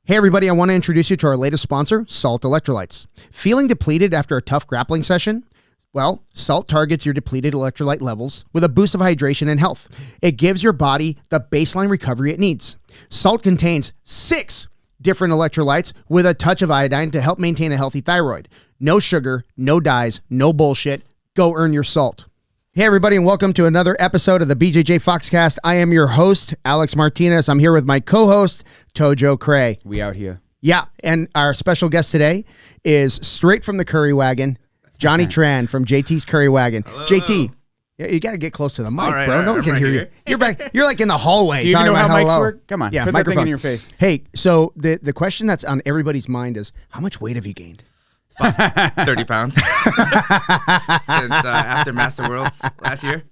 Hey everybody, I want to introduce you to our latest sponsor, Salt Electrolytes. Feeling depleted after a tough grappling session? Well, Salt targets your depleted electrolyte levels with a boost of hydration and health. It gives your body the baseline recovery it needs. Salt contains 6 different electrolytes with a touch of iodine to help maintain a healthy thyroid. No sugar, no dyes, no bullshit. Go earn your salt. Hey everybody, and welcome to another episode of the BJJ Foxcast. I am your host, Alex Martinez. I'm here with my co-host, Tojo Cray. We out here. Yeah, and our special guest today is straight from the Curry Wagon, Jonny Tran from JT's Curry Wagon. Hello. JT, you got to get close to the mic, bro. No one can I'm hear right you. here. You're back. You're like in the hallway. Do you even know how mics hello. work? Come on, Yeah, put microphone that thing in your face. Hey, so the question that's on everybody's mind is, how much weight have you gained? 30 pounds since after Master Worlds last year.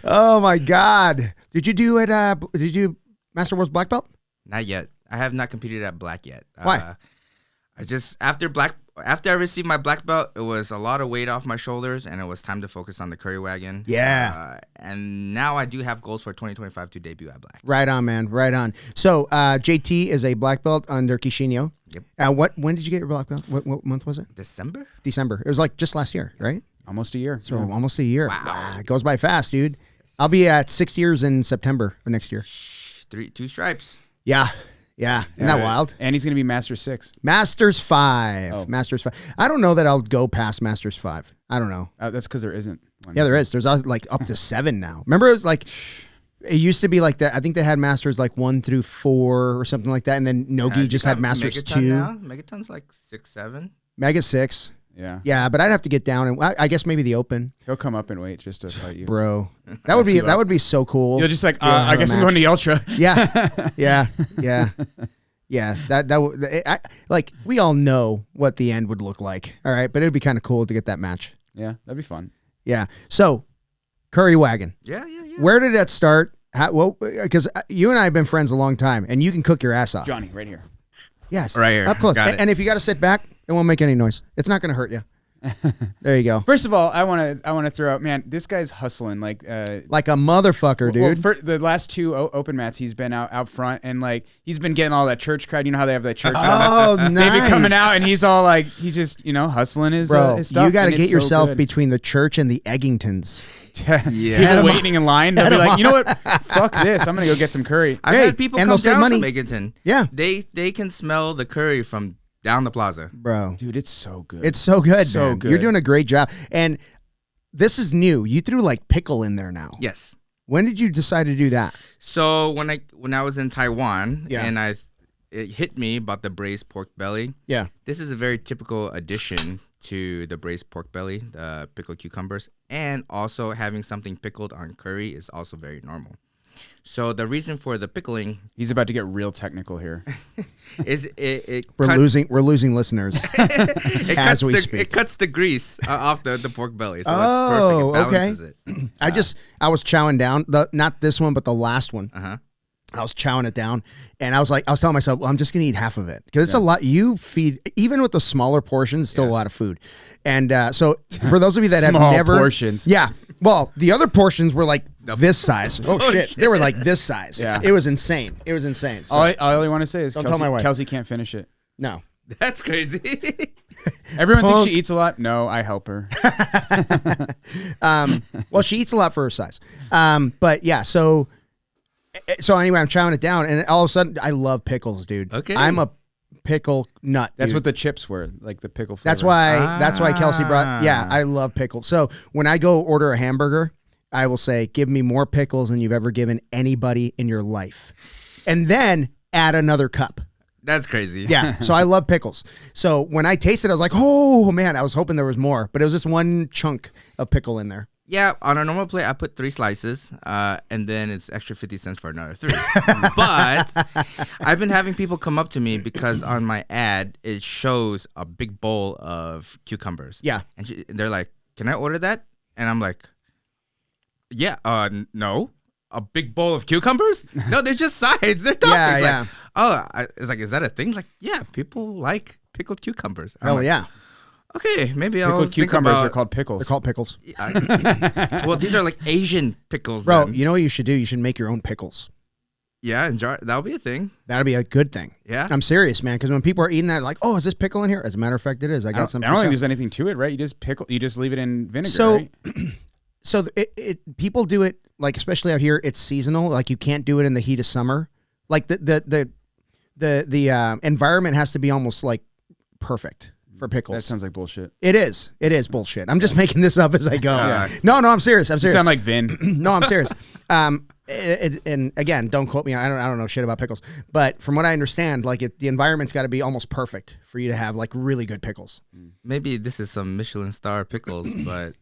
Oh my God! Did you do it? Did you Master Worlds Black Belt? Not yet. I have not competed at Black yet. Why? I just after I received my Black Belt, it was a lot of weight off my shoulders, and it was time to focus on the Curry Wagon. Yeah. And now I do have goals for 2025 to debut at Black. Right on, man. Right on. So JT is a black belt under Quexinho. Yep. When did you get your black belt? What month was it? December. December. It was like just last year, right? Almost a year. So almost a year. Wow. It goes by fast, dude. I'll be at 6 years in September of next year. 2 stripes. Yeah. Isn't that wild? And he's going to be Master 6. Masters 5. Oh. Masters 5. I don't know that I'll go past Masters 5. I don't know. That's because there isn't one. Yeah, there is. There's like up to 7 now. Remember, it was like, it used to be like that. I think they had Masters like 1 through 4 or something like that. And then Nogi just had Masters Megaton 2. Now. Megaton's like 6, 7. Mega 6. Yeah. Yeah, but I'd have to get down, and I guess maybe the Open. He'll come up and wait just to fight you. Bro. That would be so cool. You're just like, Yeah, I guess I'm going to the Ultra. Yeah. That would, like, we all know what the end would look like. All right, but it'd be kind of cool to get that match. Yeah, that'd be fun. Yeah. So, Curry Wagon. Yeah. Where did that start? Well, because you and I have been friends a long time, and you can cook your ass off. Johnny, right here. Yes. Right here. Up close. Got it. And if you got to sit back, it won't make any noise. It's not going to hurt you. There you go. First of all, I want to throw out, man, this guy's hustling like a motherfucker, dude. Well, for the last 2 open mats, he's been out front, and like he's been getting all that church crowd. You know how they have that church crowd? Oh, nice. They've been coming out, and he's all like, he's just hustling his Bro, stuff. you got to and get it's so yourself good. between the church and the Eggingtons. People waiting in line. They'll be like, you know what? Fuck this. I'm gonna go get some curry. I've had people and come they'll save down money. from Eggington. Yeah. They can smell the curry from down the plaza. Bro. Dude, it's so good. It's so good, So man. good. You're doing a great job. And this is new. You threw like pickle in there now. Yes. When did you decide to do that? So when I was in Taiwan, Yeah. and it hit me about the braised pork belly. Yeah. This is a very typical addition to the braised pork belly, the pickled cucumbers, and also having something pickled on curry is also very normal. So the reason for the pickling He's about to get real technical here. is We're losing listeners as we speak. It cuts the grease off the pork belly, so Oh, it's perfect. It balances it. I was chowing down, not this one, but the last one. Uh-huh. I was chowing it down, and I was telling myself, well, I'm just gonna eat half of it because it's a lot. You feed, even with the smaller portions, still a lot of food. And so for those of you that have Small never portions. yeah. Well, the other portions were like this size. Oh shit, they were like this size. Yeah. It was insane. So, All I want to say is Don't tell my wife. Kelsey can't finish it. no. That's crazy. Everyone Punk. thinks she eats a lot. No, I help her. Well, she eats a lot for her size. But yeah, so anyway, I'm chowing it down, and all of a sudden, I love pickles, dude. Okay. I'm a pickle nut. That's dude. what the chips were, like the pickle flavor. That's why Kelsey brought. Yeah, I love pickles. So when I go order a hamburger, I will say, "Give me more pickles than you've ever given anybody in your life," and then add another cup. That's crazy. Yeah, so I love pickles. So when I tasted it, I was like, "Oh man!" I was hoping there was more, but it was just one chunk of pickle in there. Yeah, on a normal plate, I put 3 slices, and then it's extra 50 cents for another 3. But I've been having people come up to me because on my ad, it shows a big bowl of cucumbers. Yeah. And they're like, can I order that? And I'm like, yeah, no. A big bowl of cucumbers? No, they're just sides. They're toppings. Yeah. Like, is that a thing? Like, yeah, people like pickled cucumbers. I'm Hell like, yeah. Okay, maybe I'll Pickled think cucumbers about, are called pickles. They're called pickles. Well, these are like Asian pickles. Bro, then. you know what you should do? You should make your own pickles. Yeah, enjoy. That'll be a thing. That'd be a good thing. Yeah. I'm serious, man. Because when people are eating that, like, oh, is this pickle in here? As a matter of fact, it is. I got some. I don't think there's anything to it, right? You just leave it in vinegar, So, right? so people do it, like, especially out here, it's seasonal. Like, you can't do it in the heat of summer. Like, the environment has to be almost like perfect for pickles. That sounds like bullshit. It is. It is bullshit. I'm just making this up as I go. Yeah. No, I'm serious. I'm You serious. sound like Vin. No, I'm serious. And again, don't quote me. I don't know shit about pickles, but from what I understand, like the environment's got to be almost perfect for you to have like really good pickles. Maybe this is some Michelin star pickles, but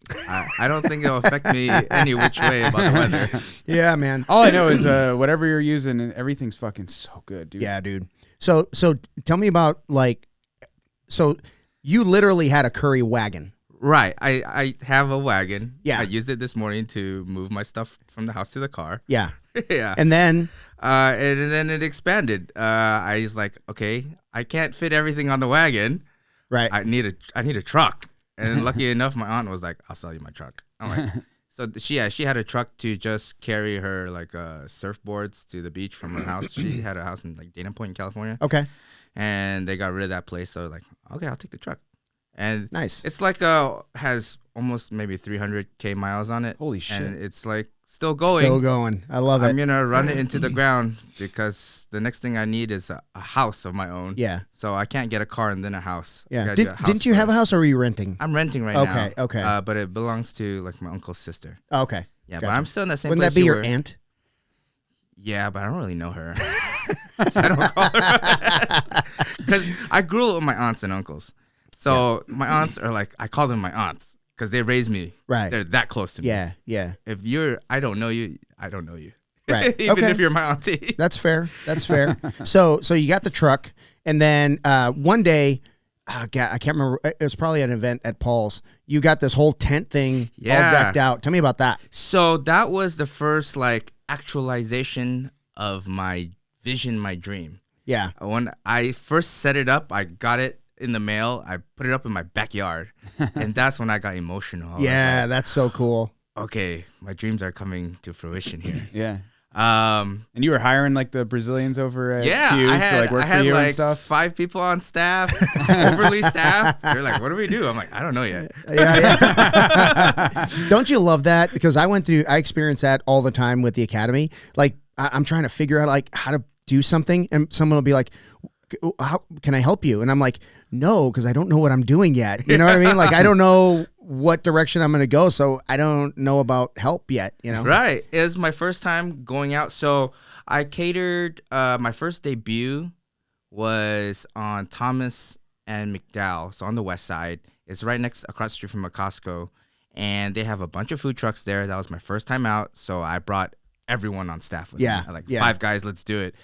I don't think it'll affect me any which way about the weather. Yeah, man. All I know is whatever you're using, and everything's fucking so good, dude. Yeah, dude. So tell me about so you literally had a curry wagon. Right. I have a wagon. Yeah. I used it this morning to move my stuff from the house to the car. Yeah. Yeah. And then and then it expanded. I was like, okay, I can't fit everything on the wagon. right. I need a truck. And lucky enough, my aunt was like, I'll sell you my truck. I'm like, so she had a truck to just carry her surfboards to the beach from her house. She had a house in like Dana Point in California. Okay. And they got rid of that place. So I was like, okay, I'll take the truck. And Nice. it's like has almost maybe 300K miles on it. Holy shit. And it's like still going. Still going. I love I'm it. gonna run it into the ground because the next thing I need is a house of my own. Yeah. So I can't get a car and then a house. I Yeah. gotta get a house Didn't you have a first. house or were you renting? I'm renting right now. Okay. But it belongs to like my uncle's sister. Oh, okay. Yeah, Gotcha. but I'm still in that same Wouldn't place that be you your were. aunt? Yeah, but I don't really know her. So I don't call her because I grew up with my aunts and uncles. So my aunts are like, I call them my aunts because they raised me. Right. They're that close to me. Yeah. Yeah. If I don't know you, I don't know you. Right. Even Okay. if you're my auntie. That's fair. That's fair. So you got the truck, and then one day, God, I can't remember. It was probably an event at Paul's. You got this whole tent thing all Yeah. decked out. Tell me about that. So that was the first like actualization of my vision, my dream. Yeah. When I first set it up, I got it in the mail. I put it up in my backyard, and that's when I got emotional. I was Yeah, like, that's so cool. okay, my dreams are coming to fruition here. Yeah. Um, And you were hiring like the Brazilians over at yeah, Q's I had, to like work I had for you like and stuff. 5 people on staff, overly staffed. They're like, what do we do? I'm like, I don't know yet. Yeah. Don't you love that? Because I experienced that all the time with the academy. Like I'm trying to figure out like how to do something, and someone will be like, how can I help you? And I'm like, no, because I don't know what I'm doing yet. You know what I mean? Like I don't know what direction I'm going to go, so I don't know about help yet. You know? Right. It was my first time going out. So I catered, my first debut was on Thomas and McDowell. So on the west side. It's right across the street from a Costco. And they have a bunch of food trucks there. That was my first time out. So I brought everyone on staff with me. Like 5 guys, let's do it.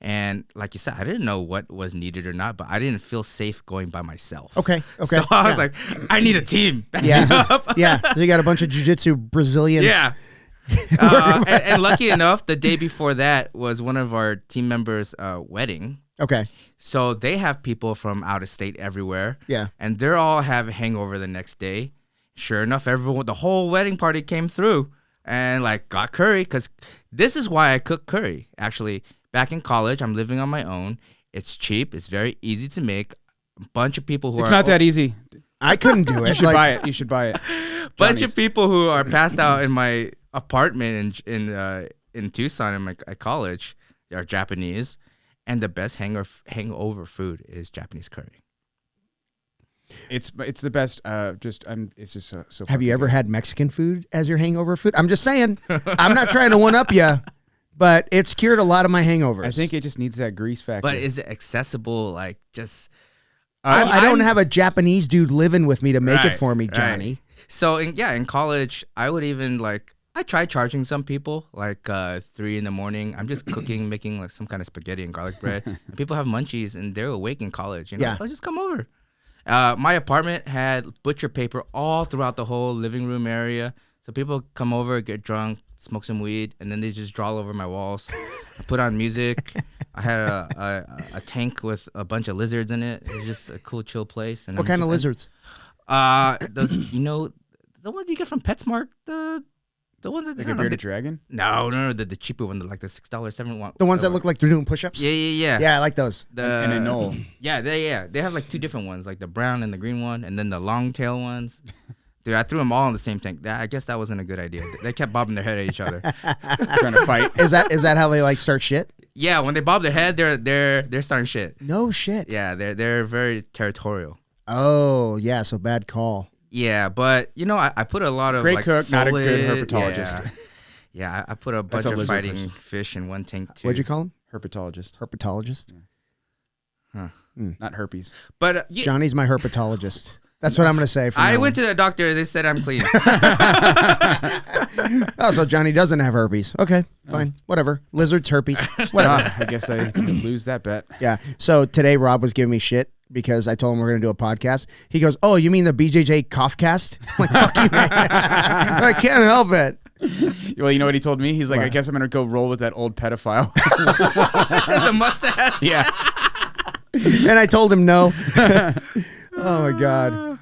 And like you said, I didn't know what was needed or not, but I didn't feel safe going by myself. Okay. So I was like, I need a team. Back me Yeah. up. Yeah. You got a bunch of jiu-jitsu Brazilians. Yeah. And lucky enough, the day before that was one of our team members' wedding. Okay. So they have people from out of state everywhere. Yeah. And they're all have a hangover the next day. Sure enough, the whole wedding party came through and like got curry, because this is why I cook curry. Actually, back in college, I'm living on my own. It's cheap. It's very easy to make. A bunch of people who It's not that easy. I couldn't do it. You should buy it. You should buy it. Bunch Johnny's. of people who are passed out in my apartment in Tucson at college are Japanese, and the best hangover food is Japanese curry. It's the best. It's just so. Have you ever had Mexican food as your hangover food? I'm just saying. I'm not trying to one up you, but it's cured a lot of my hangovers. I think it just needs that grease factor. But is it accessible? Like just. I don't have a Japanese dude living with me to make it for me, right. Johnny. So in college, I would even I tried charging some people 3 in the morning. I'm just cooking, making like some kind of spaghetti and garlic bread. And people have munchies and they're awake in college. You know, Yeah. oh, just come over. My apartment had butcher paper all throughout the whole living room area. So people come over, get drunk, smoke some weed, and then they just draw all over my walls. I put on music. I had a tank with a bunch of lizards in it. It was just a cool, chill place. And What kind of lizards? Those, the ones you get from PetSmart, the The ones that Like a bearded dragon? No, the cheaper one, like the $6, $7. The ones that look like they're doing push-ups? Yeah. Yeah, I like those. And a knoll. Yeah, they have like 2 different ones, like the brown and the green one, and then the long tail ones. Dude, I threw them all in the same tank. I guess that wasn't a good idea. They kept bobbing their head at each other, Trying to fight. Is that how they like start shit? Yeah, when they bob their head, they're starting shit. No shit. Yeah, they're very territorial. Oh, yeah, so bad call. Yeah, but I put a lot of Great like cook, not a good foliage. herpetologist. Yeah, I put a bunch of fighting fish in one tank too. What'd you call him? Herpetologist. Herpetologist? Huh. Not herpes. But Johnny's my herpetologist. That's what I'm going to say. I went to the doctor. They said I'm clean. Oh, so Johnny doesn't have herpes. Okay, fine. Whatever. Lizards, herpes. Whatever. I guess I lose that bet. Yeah. So today Rob was giving me shit because I told him we're going to do a podcast. He goes, "Oh, you mean the BJJ Foxcast?" I'm like, fuck you, man. I can't help it. Well, you know what he told me? He's like, I guess I'm going to go roll with that old pedophile. The mustache. Yeah. And I told him no. Oh, my God.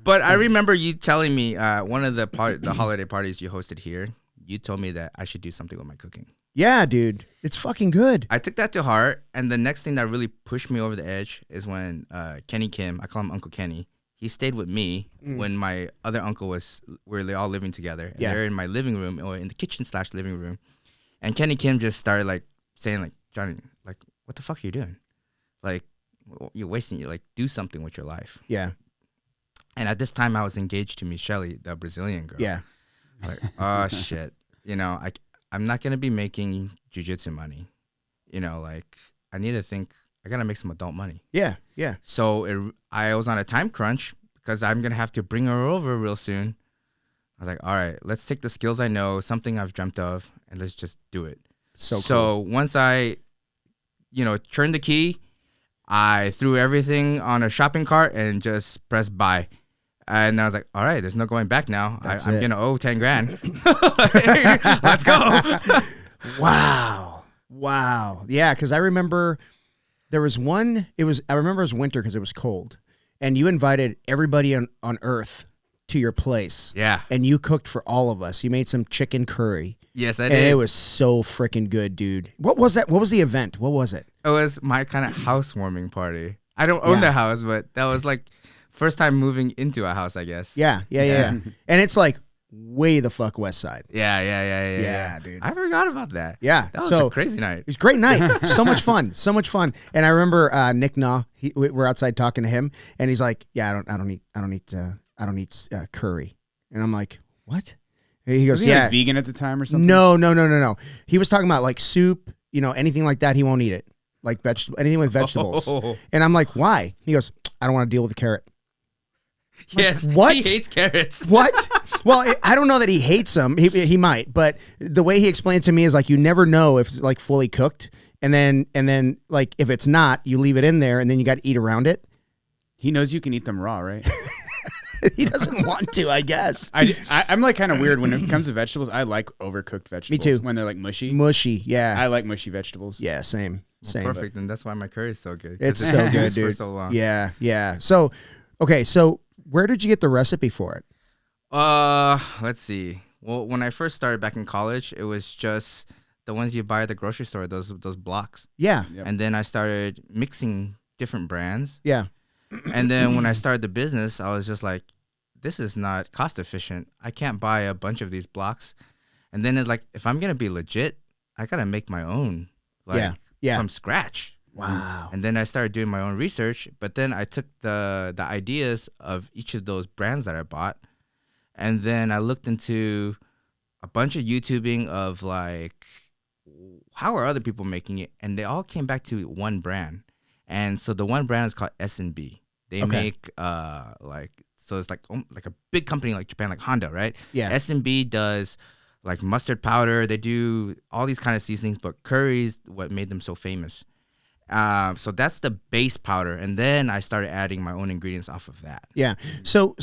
But I remember you telling me one of the holiday parties you hosted here, you told me that I should do something with my cooking. Yeah, dude. It's fucking good. I took that to heart, and the next thing that really pushed me over the edge is when Kenny Kim, I call him Uncle Kenny, he stayed with me when my other uncle we're all living together. And they're in my living room, or in the kitchen/living room. And Kenny Kim just started like saying like, Johnny, like, what the fuck are you doing? Like, you're wasting do something with your life. Yeah. And at this time I was engaged to Michelle, the Brazilian girl. Yeah. Like, oh shit. I'm not gonna be making jiu-jitsu money. I need to think I gotta make some adult money. Yeah. Yeah. So I was on a time crunch because I'm gonna have to bring her over real soon. I was like, all right, let's take the skills I know, something I've dreamt of, and let's just do it. So cool. Once I, turned the key, I threw everything on a shopping cart and just pressed buy. And I was like, all right, there's no going back now. I'm going to owe 10 grand. Let's go. Wow. Yeah, because I remember there was one, I remember it was winter because it was cold. And you invited everybody on Earth to your place. Yeah. And you cooked for all of us. You made some chicken curry. Yes, I did. And it was so freaking good, dude. What was that? What was the event? What was it? It was my kind of housewarming party. I don't own the house, but that was like first time moving into a house, I guess. Yeah. And it's like way the fuck west side. Yeah, dude. I forgot about that. Yeah. That was a crazy night. It was a great night. So much fun. And I remember Nick Nah, we're outside talking to him, and he's like, "Yeah, I don't eat curry." And I'm like, "What?" He goes, Was he "Yeah, like vegan at the time or something?" No. He was talking about like soup, anything like that. He won't eat it, like anything with vegetables. And I'm like, "Why?" He goes, "I don't want to deal with the carrot." Yes, like, what? He hates carrots. What? Well, I don't know that he hates them. He might, but the way he explained it to me is like you never know if it's like fully cooked, and then like if it's not, you leave it in there, and then you got to eat around it. He knows you can eat them raw, right? He doesn't want to, I guess. I'm like kind of weird when it comes to vegetables. I like overcooked vegetables. Me too. When they're like mushy. Mushy, yeah. I like mushy vegetables. Yeah, same. Perfect, and that's why my curry is so good. It's so good, dude. For so long. Yeah. So, okay, so where did you get the recipe for it? Let's see. Well, when I first started back in college, it was just the ones you buy at the grocery store, those blocks. Yeah. Yep. And then I started mixing different brands. Yeah. And then when I started the business, I was just like, this is not cost efficient. I can't buy a bunch of these blocks. And then it's like, if I'm going to be legit, I got to make my own, from scratch. Wow. And then I started doing my own research, but then I took the ideas of each of those brands that I bought, and then I looked into a bunch of YouTubing of like, how are other people making it? And they all came back to one brand. And so the one brand is called S&B. They make so it's like a big company like Japan, like Honda, right? Yeah. S&B does like mustard powder. They do all these kind of seasonings, but curry's what made them so famous. So that's the base powder, and then I started adding my own ingredients off of that. Yeah. So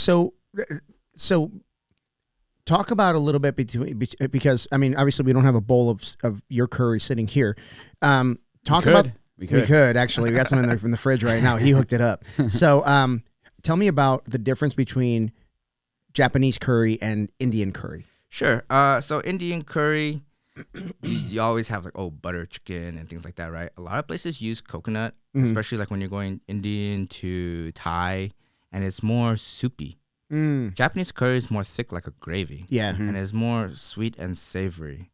talk about a little bit because I mean, obviously we don't have a bowl of your curry sitting here. We could actually. We got some from the fridge right now. He hooked it up. So tell me about the difference between Japanese curry and Indian curry. Sure. So Indian curry, you always have like butter chicken and things like that, right? A lot of places use coconut, especially like when you're going Indian to Thai, and it's more soupy. Japanese curry is more thick, like a gravy. Yeah. And it's more sweet and savory,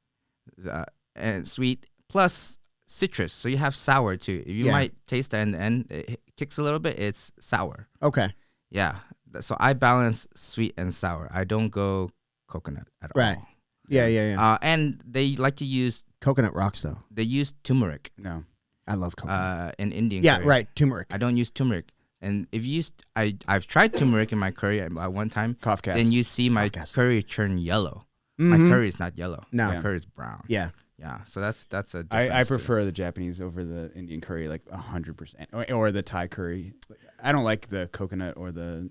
and sweet plus citrus. So you have sour too. You might taste that in the end. It kicks a little bit. It's sour. Okay. Yeah. So I balance sweet and sour. I don't go coconut at Right. all. Yeah. And they like to use Coconut rocks, though. they use turmeric. No. I love coconut. In Indian Yeah, curry. right. Turmeric. I don't use turmeric. And if you used, I've tried turmeric in my curry at one time. Cough-cast. Then you see my Cough-cast. curry turn yellow. My curry is not yellow. No. My curry is brown. Yeah. Yeah. So that's a difference. I too. prefer the Japanese over the Indian curry, like 100%, or the Thai curry. I don't like the coconut or the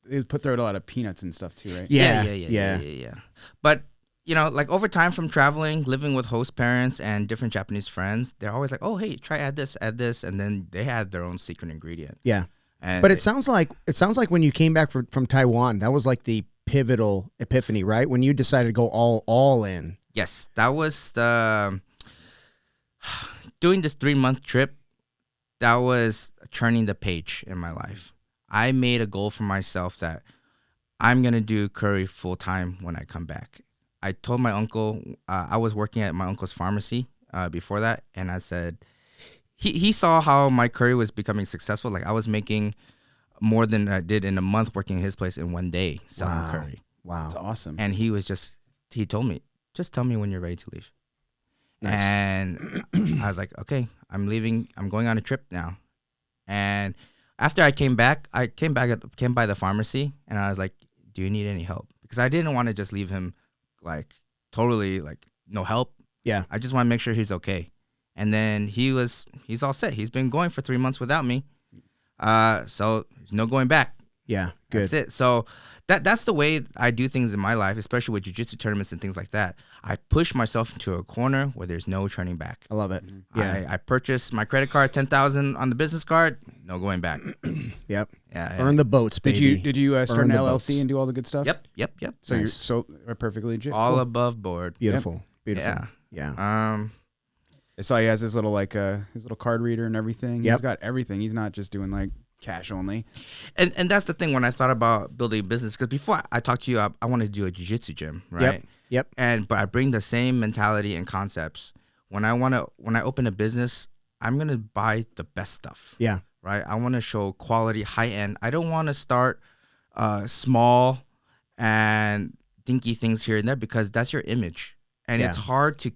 they throw a lot of peanuts and stuff too, right? Yeah. But like over time from traveling, living with host parents and different Japanese friends, they're always like, "Oh, hey, try add this," and then they had their own secret ingredient. Yeah. And But it sounds like when you came back from Taiwan, that was like the pivotal epiphany, right? When you decided to go all in. yes, that was the doing this 3-month trip. That was turning the page in my life. I made a goal for myself that I'm gonna do curry full time when I come back. I told my uncle, I was working at my uncle's pharmacy before that, and I said, he saw how my curry was becoming successful. Like I was making more than I did in a month working at his place in one day selling curry. Wow. That's awesome. And he told me, just tell me when you're ready to leave. Nice. And I was like, okay, I'm leaving. I'm going on a trip now. And after I came by the pharmacy, and I was like, do you need any help? Because I didn't want to just leave him like totally like no help. Yeah. I just want to make sure he's okay. And then he's all set. He's been going for 3 months without me. So there's no going back. Yeah. Good. That's it. So that's the way I do things in my life, especially with jiu-jitsu tournaments and things like that. I push myself into a corner where there's no turning back. I love it. Yeah. I purchased my credit card, $10,000 on the business card, no going back. Yep. Yeah. Earn the boats, baby. Did you start Earn an the LLC boats. and do all the good stuff? Yep. So Nice. you're perfectly legit. All Cool. above board. Beautiful. Beautiful. Yeah. Yeah. I saw he has his little his little card reader and everything. Yep. He's got everything. He's not just doing like cash only. And that's the thing when I thought about building a business, because before I talked to you, I wanted to do a jiu-jitsu gym, right? Yep. But I bring the same mentality and concepts. When I open a business, I'm gonna buy the best stuff. Yeah. Right. I want to show quality, high end. I don't want to start small and dinky things here and there, because that's your image, and it's hard to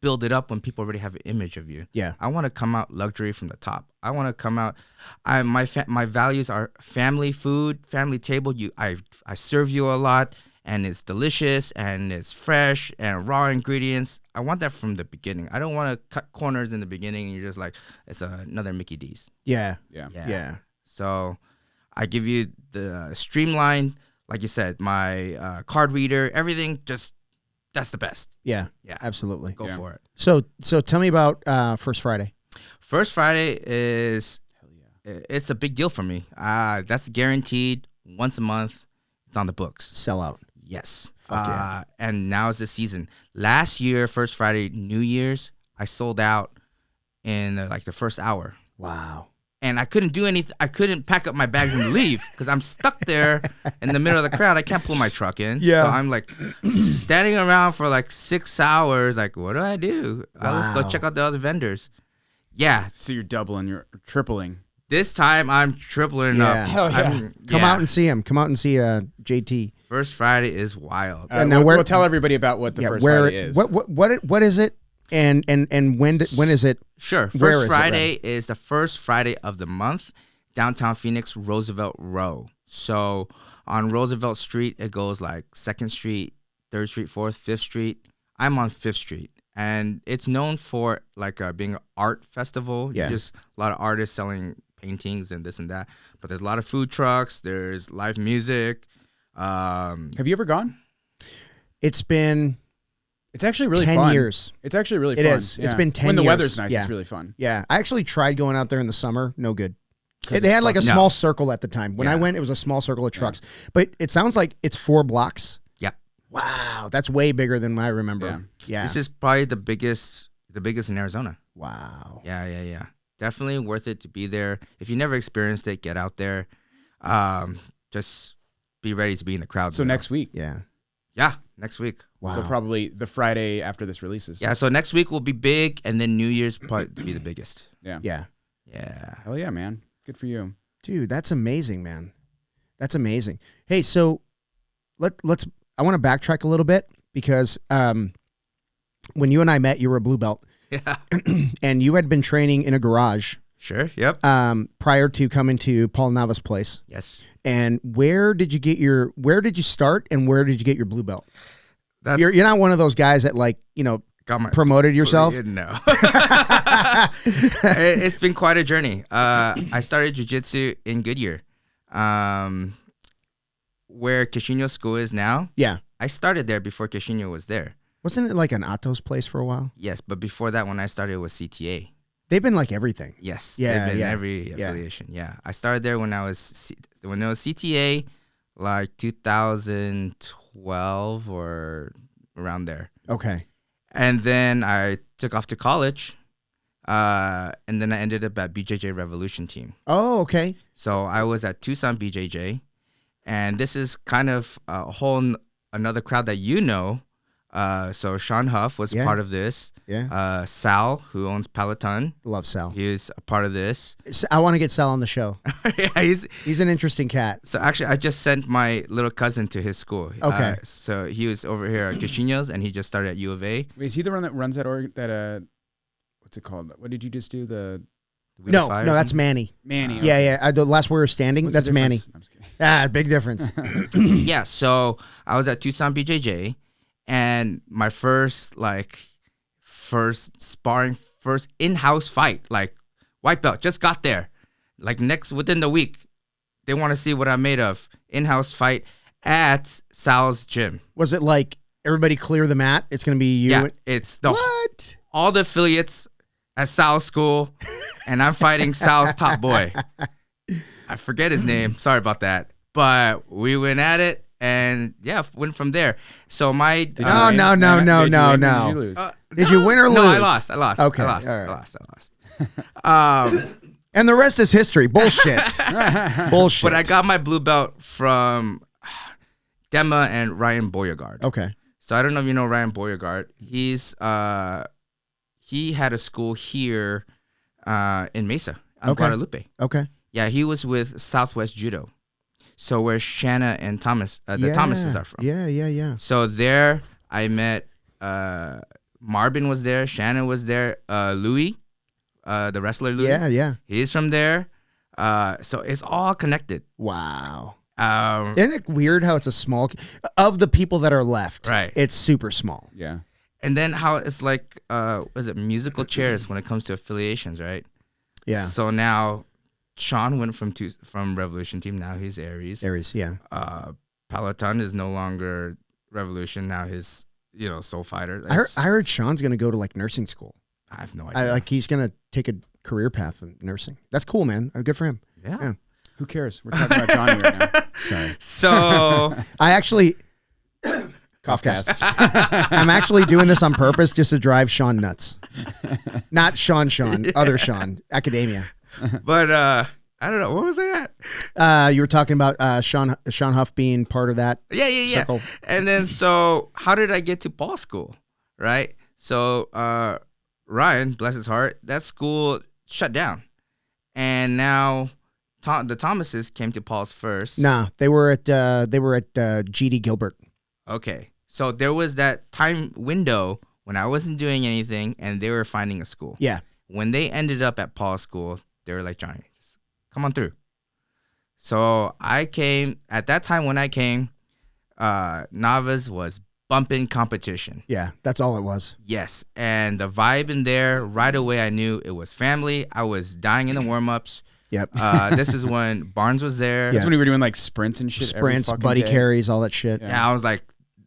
build it up when people already have an image of you. Yeah. I want to come out luxury from the top. I want to come out. My values are family food, family table. I serve you a lot, and it's delicious, and it's fresh and raw ingredients. I want that from the beginning. I don't want to cut corners in the beginning and you're just like, it's another Mickey D's. Yeah. Yeah. So I give you the streamline, like you said, my card reader, everything. Just that's the best. Yeah. Yeah. Absolutely. Go for it. So tell me about First Friday. First Friday it's a big deal for me. That's guaranteed once a month. It's on the books. Sell out. Yes. Fuck yeah. And now is the season. Last year, First Friday, New Year's, I sold out in the first hour. Wow. And I couldn't do anything. I couldn't pack up my bags and leave because I'm stuck there in the middle of the crowd. I can't pull my truck in. Yeah. So I'm like standing around for like 6 hours. Like, what do I do? Let's go check out the other vendors. Yeah. So you're tripling. This time I'm tripling up. Hell yeah. Come out and see him. Come out and see JT. First Friday is wild. Now we'll tell everybody about what the First Friday is. What is it? And when is it? Sure. First Friday is the first Friday of the month, downtown Phoenix, Roosevelt Row. So on Roosevelt Street, it goes like 2nd Street, 3rd Street, 4th, 5th Street. I'm on 5th Street. And it's known for being an art festival. Yeah. Just a lot of artists selling paintings and this and that. But there's a lot of food trucks. There's live music. Have you ever gone? It's been... It's actually really 10 fun. years. It's actually really fun. It is. Yeah. It's been 10 years. When the weather's nice, Yeah. it's really fun. Yeah. I actually tried going out there in the summer. No good. They had like a No. small circle at the time. When I Yeah. went, it was a small circle of trucks. But it sounds like it's 4 blocks. Yeah. Wow, that's way bigger than I remember. Yeah. This is probably the biggest in Arizona. Wow. Yeah. Definitely worth it to be there. If you never experienced it, get out there. Just be ready to be in the crowd. So next week. Yeah. Yeah, next week. Wow. So probably the Friday after this releases. Yeah, so next week will be big, and then New Year's probably be the biggest. Yeah. Yeah. Yeah. Hell yeah, man. Good for you. Dude, that's amazing, man. That's amazing. Hey, so let's I want to backtrack a little bit because when you and I met, you were a blue belt. Yeah. And you had been training in a garage Sure. Yep. prior to coming to Paul Nava's place. Yes. And where did you start and where did you get your blue belt? That's You're not one of those guys that got my promoted yourself? No. It's been quite a journey. I started jiu-jitsu in Goodyear, where Quexinho school is now. Yeah. I started there before Quexinho was there. Wasn't it like an Atos place for a while? Yes, but before that, when I started, it was CTA. They've been like everything. Yes. Yeah, they've been yeah, every yeah. affiliation. Yeah. I started there when it was CTA, like 2012 or around there. Okay. And then I took off to college, and then I ended up at BJJ Revolution team. Oh, okay. So I was at Tucson BJJ, and this is kind of a whole another crowd that you know. So Sean Huff was Yeah. part of this. Yeah. Sal, who owns Peloton, Love Sal. he is a part of this. I want to get Sal on the show. Yeah, He's an interesting cat. so actually, I just sent my little cousin to his school. Okay. So he was over here at Quexinho's, and he just started at U of A. Wait, is he the one that runs that what's it called? What did you just do? The No, that's Manny. Manny. Yeah, yeah. The last where we were standing, What's the that's Manny. difference? I'm just kidding. Big difference. Yeah, so I was at Tucson BJJ, and my first in-house fight, like white belt, just got there. Like within the week, they want to see what I'm made of. In-house fight at Sal's gym. Was it like everybody clear the mat? It's going to be you. Yeah, it's What? all the affiliates at Sal's school, and I'm fighting Sal's top boy. I forget his name. Sorry about that. But we went at it. And yeah, went from there. So my Did you No, win? no, no, Did no, you no, win or no. Did you lose? Did you win or lose? No, I lost. Okay, I lost. all right. I lost. And the rest is history. Bullshit. Bullshit. But I got my blue belt from Dema and Ryan Boyegard. Okay. So I don't know if you know Ryan Boyegard. He had a school here in Mesa, Guadalupe. Okay. Yeah, he was with Southwest Judo. So where Shanna and Thomas, the Thomases are from. Yeah. So there I met Marvin was there, Shanna was there, Louis, the wrestler Louis. Yeah. He's from there. So it's all connected. Wow. Um, Isn't it weird how it's a small of the people that are left? Right. It's super small. Yeah. and then how it's like was it musical chairs when it comes to affiliations, right? Yeah. So now Sean went from Revolution team, now he's Aries. Aries, yeah. Peloton is no longer Revolution, now he's Soul Fighter. I heard Sean's gonna go to like nursing school. I have no idea. He's gonna take a career path in nursing. That's cool, man. Good for him. Yeah. Who cares? We're talking about Johnny right now. Sorry. So I actually Cough-cast. I'm actually doing this on purpose just to drive Sean nuts. Not Sean, other Sean, Academia. but I don't know, what was I at? You were talking about Sean Huff being part of that. Yeah. Circle. And then so how did I get to Paul school? Right? So Ryan, bless his heart, that school shut down. And now the Thomases came to Paul's first. Nah, they were at GD Gilbert. Okay. So there was that time window when I wasn't doing anything and they were finding a school. Yeah. When they ended up at Paul's school, they were like, Johnny, just come on through. So I came, at that time when I came, Navas was bumping competition. Yeah, that's all it was. Yes. And the vibe in there, right away I knew it was family. I was dying in the warm-ups. Yep. This is when Barnes was there. That's when we were doing like sprints and shit. Sprints, every fucking buddy day. carries, all that shit. Yeah, I was like,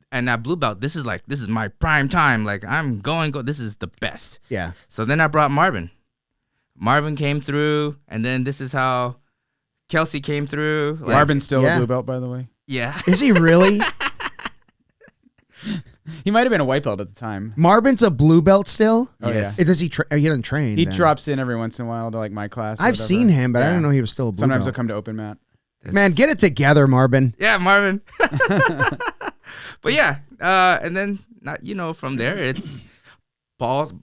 and that blue belt, this is my prime time. Like, I'm going, this is the best. Yeah. So then I brought Marvin. Marvin came through, and then this is how Kelsey came through. Like, Marvin's still yeah. a blue belt, by the way. yeah. Is he really? He might have been a white belt at the time. Marvin's a blue belt still? Oh, Yes. yeah. Does he doesn't train? He then. drops in every once in a while to like my class. or I've whatever. seen him, but I Yeah. didn't know he was still a blue Sometimes he'll belt. come to open mat. Man, get it together, Marvin. Yeah, Marvin. But yeah, and then from there it's Paul's.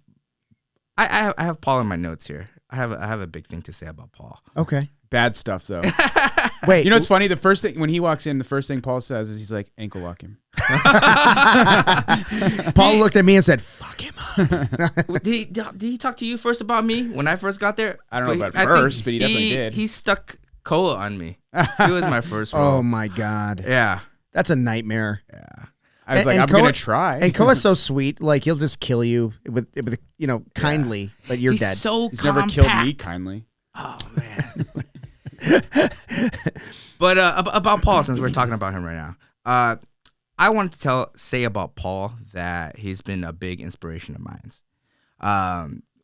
I have Paul in my notes here. I have a big thing to say about Paul. Okay. Bad stuff though. Wait. You know what's funny? The first thing when he walks in, the first thing Paul says is he's like, ankle lock him. Paul looked at me and said, "Fuck him up." Did he talk to you first about me when I first got there? I don't know about I think first, but he definitely did. He stuck Koa on me. He was my first role. Oh my God. Yeah. That's a nightmare. Yeah. I was And- like, and I'm gonna try. And Koa's so sweet. Like, he'll just kill you with kindly, but you're He's dead. so He's compact. never killed me kindly. Oh man. But about Paul, since we're talking about him right now, I wanted to say about Paul that he's been a big inspiration of mine.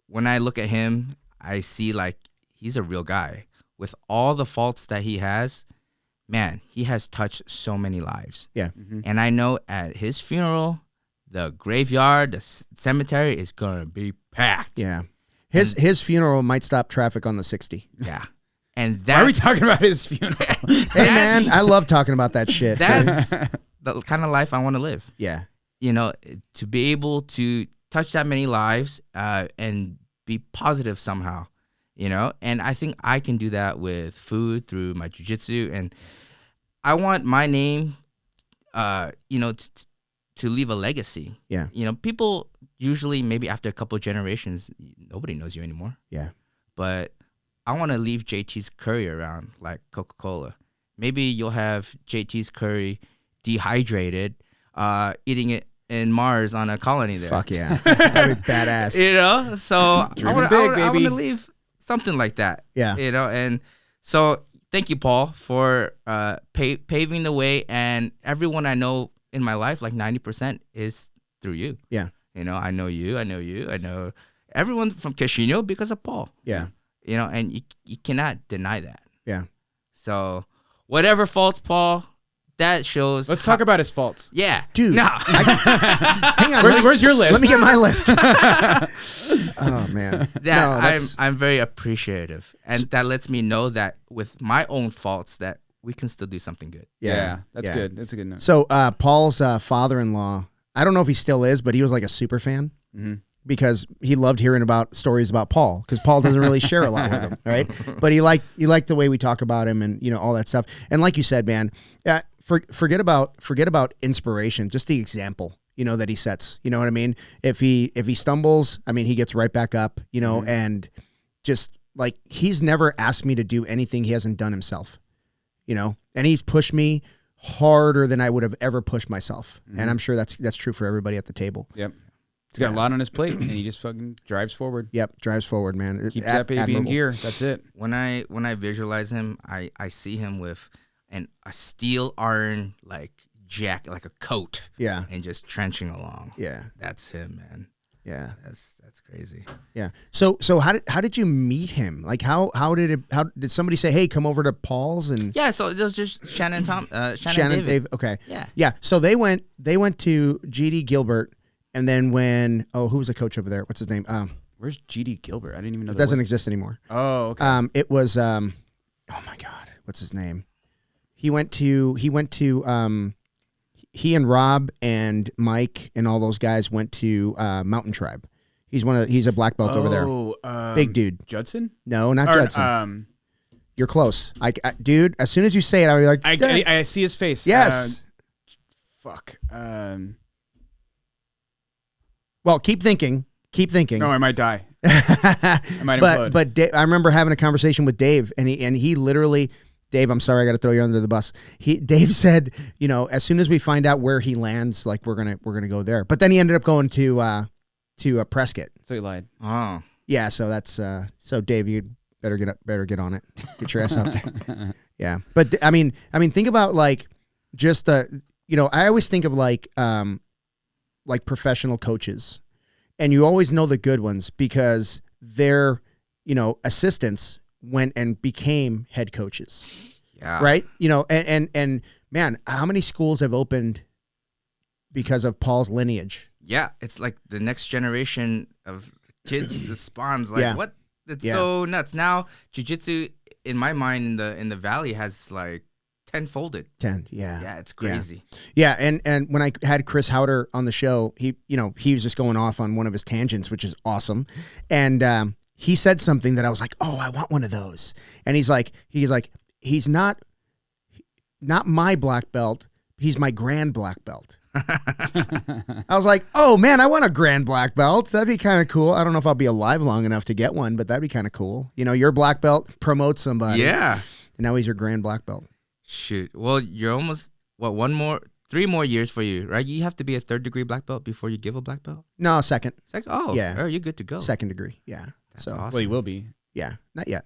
When I look at him, I see like he's a real guy with all the faults that he has. Man, he has touched so many lives. Yeah. Mm-hmm. And I know at his funeral, the graveyard, the cemetery is gonna be packed. Yeah. His funeral might stop traffic on the 60. Yeah. And Why are we that's talking about his funeral? Hey man, I love talking about that shit. that's the kind of life I want to live. yeah. To be able to touch that many lives and be positive somehow, and I think I can do that with food through my jiu-jitsu, and I want my name, to leave a legacy. Yeah. People usually maybe after a couple of generations, nobody knows you anymore. Yeah. But I want to leave JT's curry around like Coca-Cola. Maybe you'll have JT's curry dehydrated, eating it in Mars on a colony there. Fuck yeah. That'd be badass. So I Dreaming want big, to baby. leave something like that. Yeah. And so thank you, Paul, for paving the way. And everyone I know in my life, like 90%, is through you. Yeah. I know you. I know everyone from Quexinho because of Paul. Yeah. And you cannot deny that. Yeah. So whatever faults, Paul, that shows. Let's talk about his faults. Yeah. Dude. No. Hang on. Where's your list? Let me get my list. Oh man. I'm very appreciative, and that lets me know that with my own faults that we can still do something good. Yeah, that's good. That's a good note. So Paul's father-in-law, I don't know if he still is, but he was like a super fan because he loved hearing about stories about Paul because Paul doesn't really share a lot with him, right? But he liked the way we talk about him and all that stuff. And like you said, man, forget about inspiration, just the example that he sets. You know what I mean? If he stumbles, I mean he gets right back up. And just like he's never asked me to do anything he hasn't done himself. And he's pushed me harder than I would have ever pushed myself. And I'm sure that's true for everybody at the table. Yep. He's got a lot on his plate, and he just fucking drives forward. Drives forward, man. Keeps that baby in gear. That's it. When I visualize him, I see him with a steel iron like jacket, like a coat. Yeah. And just trenching along. Yeah. That's him, man. Yeah. That's crazy. Yeah. So how did you meet him? Like how did somebody say, "Hey, come over to Paul's?" And yeah, so it was just Shannon Dave. Okay. Yeah. Yeah. So they went to GD Gilbert, and then who was the coach over there? What's his name? Where's GD Gilbert? I didn't even know it that doesn't exist anymore. Oh, okay. It was oh my God, what's his name? He went to he and Rob and Mike and all those guys went to Mountain Tribe. He's a black belt over there. Big dude. Judson? No, not Judson. You're close. Dude, as soon as you say it, I'll be like, I see his face. Yes. Fuck. Well, keep thinking. No, I might die. I might implode. But I remember having a conversation with Dave, and he literally, Dave, I'm sorry, I got to throw you under the bus. Dave said, as soon as we find out where he lands, like we're gonna go there. But then he ended up going to Prescott. So he lied. Oh. Yeah. So that's so Dave, you better get on it. Get your ass out there. Yeah. But I mean, think about like just I always think of like professional coaches. And you always know the good ones because their, assistants went and became head coaches. Yeah. Right? You know, and man, how many schools have opened because of Paul's lineage? Yeah, it's like the next generation of kids that spawns. Like, what? It's so nuts. Now, jiu-jitsu, in my mind, in the valley has like 10-folded. 10, yeah. Yeah, it's crazy. Yeah, and when I had Chris Howder on the show, he was just going off on one of his tangents, which is awesome. And he said something that I was like, oh, I want one of those. And he's like, he's not my black belt. He's my grand black belt. I was like, oh man, I want a grand black belt. That'd be kind of cool. I don't know if I'll be alive long enough to get one, but that'd be kind of cool. You know, your black belt promotes somebody. Yeah. And now he's your grand black belt. Shoot. Well, you're almost, 3 more years for you, right? You have to be a 3rd degree black belt before you give a black belt? No, second. Oh, yeah. Oh, you're good to go. 2nd degree. Yeah. That's so awesome. Well, you will be. Yeah. Not yet.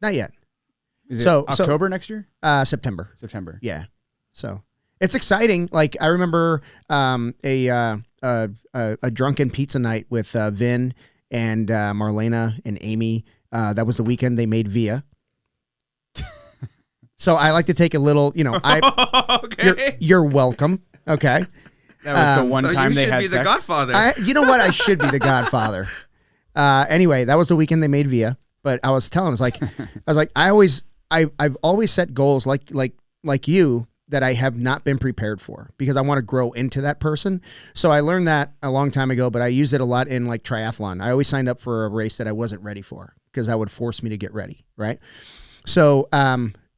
Not yet. Is it October next year? September. September. Yeah. So it's exciting. Like I remember a drunken pizza night with Vin and Marlena and Amy. That was the weekend they made Via. So I like to take a little, okay. You're welcome. Okay. That was the one time they had sex. You should be the Godfather. You know what? I should be the Godfather. Anyway, that was the weekend they made Via. But I was telling, I've always set goals like you that I have not been prepared for because I want to grow into that person. So I learned that a long time ago, but I use it a lot in like triathlon. I always signed up for a race that I wasn't ready for because that would force me to get ready. Right. So,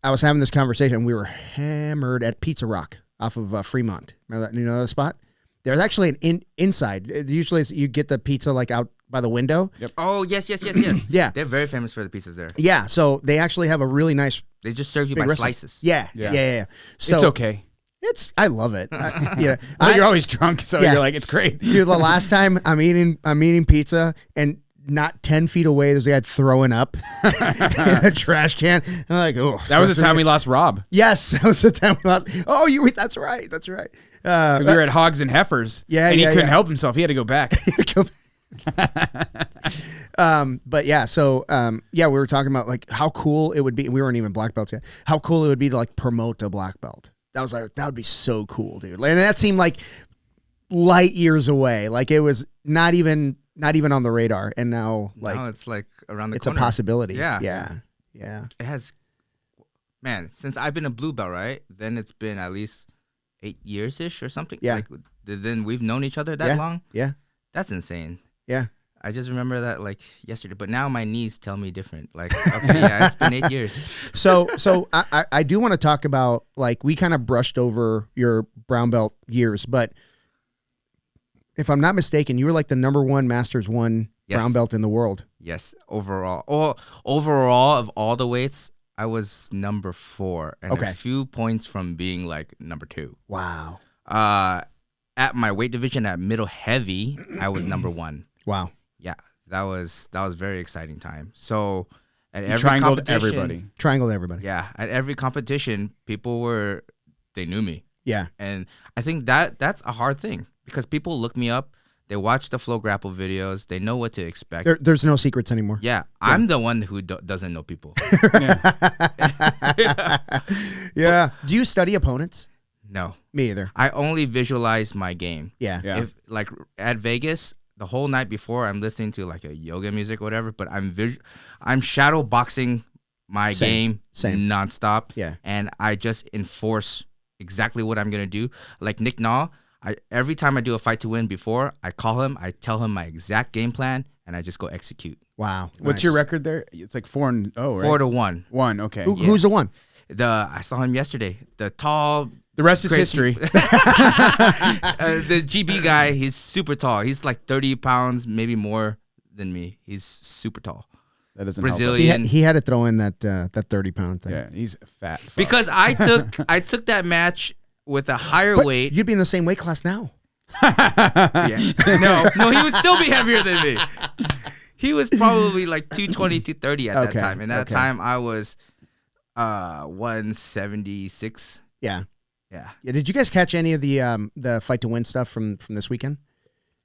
I was having this conversation. We were hammered at Pizza Rock off of Fremont. Remember that? You know that spot? There's actually an inside. Usually you get the pizza like out by the window. Yep. Oh, yes. Yeah. They're very famous for the pizzas there. Yeah. So they actually have a really nice. They just serve you by restaurant. slices. Yeah. So it's okay. I love it. You're always drunk, so you're like, it's great. Dude, the last time I'm eating pizza and not 10 feet away, there's a guy throwing up in a trash can. I'm like, oh. That was the time we lost Rob. Yes, that was the time we lost. Oh, that's right. That's right. We were at Hogs and Heifers. Yeah, and he couldn't help himself. He had to go back. But yeah, so we were talking about like how cool it would be. We weren't even black belts yet. How cool it would be to like promote a black belt. That would be so cool, dude. And that seemed like light years away. Like it was not even on the radar, and now it's like around the corner. It's a possibility. Yeah. It has, man, since I've been a blue belt, right? Then it's been at least 8 years ish or something. Yeah. Like, then we've known each other that long. Yeah. That's insane. Yeah. I just remember that like yesterday, but now my knees tell me different. Like, okay, yeah, it's been 8 years. So I do want to talk about, like, we kind of brushed over your brown belt years, but if I'm not mistaken, you were like the number 1 Masters 1 brown belt in the world. Yes, overall. Overall of all the weights, I was number 4 and a few points from being like number 2. Wow. At my weight division at middle heavy, I was number 1. Wow. Yeah, that was very exciting time. So at every triangled competition, everybody. Yeah, at every competition, they knew me. Yeah, and I think that's a hard thing because people look me up, they watch the Flow Grapple videos, they know what to expect. There's no secrets anymore. Yeah, I'm the one who doesn't know people. Yeah. Do you study opponents? No, me either. I only visualize my game. Yeah. If like at Vegas. The whole night before, I'm listening to like a yoga music or whatever, but I'm shadow boxing my game nonstop. Yeah. And I just enforce exactly what I'm going to do. Like Nick Naw, every time I do a fight to win before, I call him, I tell him my exact game plan, and I just go execute. Wow. What's your record there? It's like 4-0, right? 4-1. 1, okay. Who's the one? I saw him yesterday. The tall... The rest is history. The GB guy, he's super tall. He's like 30 pounds, maybe more than me. He's super tall. That doesn't Brazilian. help. He had to throw in that 30-pound thing. Yeah, he's fat. Fuck. Because I took that match with a higher weight. You'd be in the same weight class now. Yeah. No, he would still be heavier than me. He was probably like 220, 230 at that time. And that time I was 176. Yeah. Yeah. Did you guys catch any of the fight to win stuff from this weekend?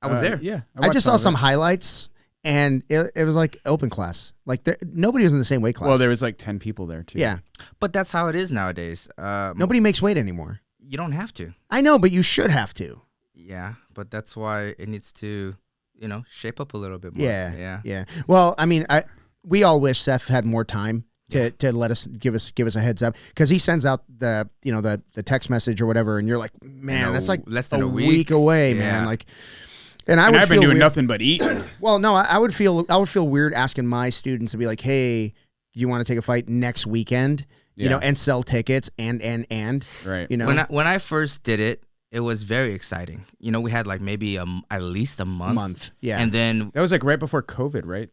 I was there. Yeah. I just saw some highlights, and it was like open class. Like nobody was in the same weight class. Well, there was like 10 people there too. Yeah, But that's how it is nowadays. nobody makes weight anymore. You don't have to. I know, but you should have to. Yeah, but that's why it needs to, shape up a little bit more. Yeah. Well, I mean, we all wish Seth had more time to let us give us a heads up, because he sends out the text message or whatever, and you're like, man, that's like less than a week away, man. Like, and I've been doing nothing but eating. Well, no, I would feel weird asking my students to be like, hey, you want to take a fight next weekend? And sell tickets and right. When I first did it, it was very exciting. We had like maybe at least a month. Yeah. And then that was like right before COVID, right?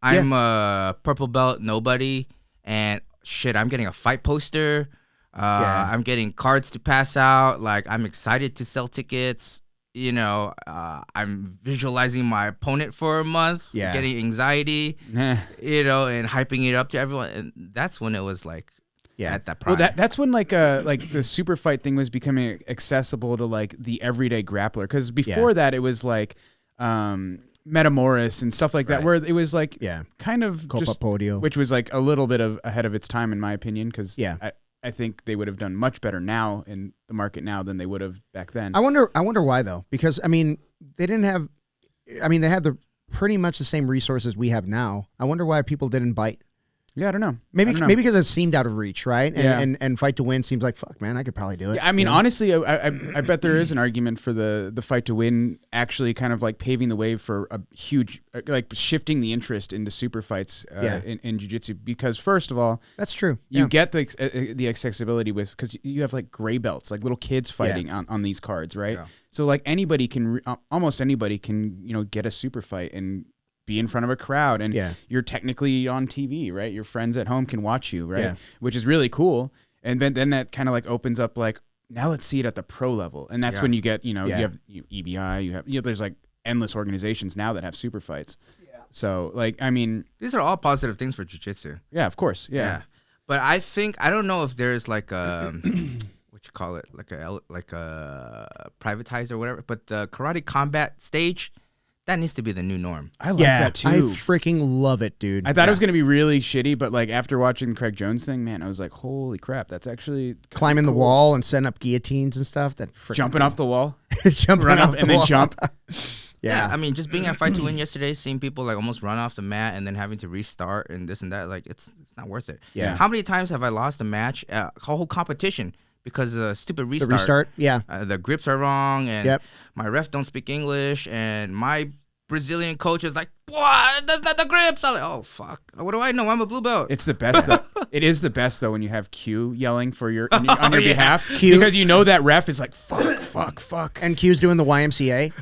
I'm a purple belt nobody, and shit, I'm getting a fight poster. I'm getting cards to pass out. Like, I'm excited to sell tickets. I'm visualizing my opponent for a month, getting anxiety, and hyping it up to everyone. And that's when it was like, at that prime. Well, that's when like the super fight thing was becoming accessible to like the everyday grappler. Because before that, it was like Metamoris and stuff like that, where it was like kind of Copa just, Podio, which was like a little bit ahead of its time in my opinion. Because I think they would have done much better now in the market now than they would have back then. I wonder why though, because I mean they had pretty much the same resources we have now. I wonder why people didn't bite. Yeah, I don't know. Maybe because it seemed out of reach, right? And fight to win seems like, fuck, man, I could probably do it. Yeah, I mean, honestly, I bet there is an argument for the fight to win actually kind of like paving the way for a huge, like shifting the interest into super fights in jiu-jitsu. Because first of all, that's true. You get the accessibility with, because you have like gray belts, like little kids fighting on these cards, right? Yeah. So like anybody can, almost anybody can, get a super fight and be in front of a crowd, and you're technically on TV, right? Your friends at home can watch you, right? Yeah. Which is really cool. And then that kind of like opens up like, now let's see it at the pro level. And that's when you get, you have EBI, you have, there's like endless organizations now that have super fights. Yeah. So like, I mean, these are all positive things for jiu-jitsu. Yeah, of course. Yeah. But I don't know if there's like a, what you call it? Like a privatized or whatever, but the karate combat stage, that needs to be the new norm. I like that too. I freaking love it, dude. I thought it was going to be really shitty, but like after watching the Craig Jones thing, man, I was like, holy crap, that's actually climbing the wall and setting up guillotines and stuff. That jumping off the wall, jumping run off up the and wall. then jump. Yeah, I mean, just being at Fight to Win yesterday, seeing people like almost run off the mat and then having to restart and this and that, like it's not worth it. Yeah. How many times have I lost a match, a whole competition, because of a stupid restart? The restart, yeah. The grips are wrong, and my ref don't speak English, and my Brazilian coach is like, what? That's not the grips. I'm like, oh, fuck. What do I know? I'm a blue belt. It's the best, though. It is the best, though, when you have Q yelling on your behalf. Q. Because you know that ref is like, fuck. And Q's doing the YMCA.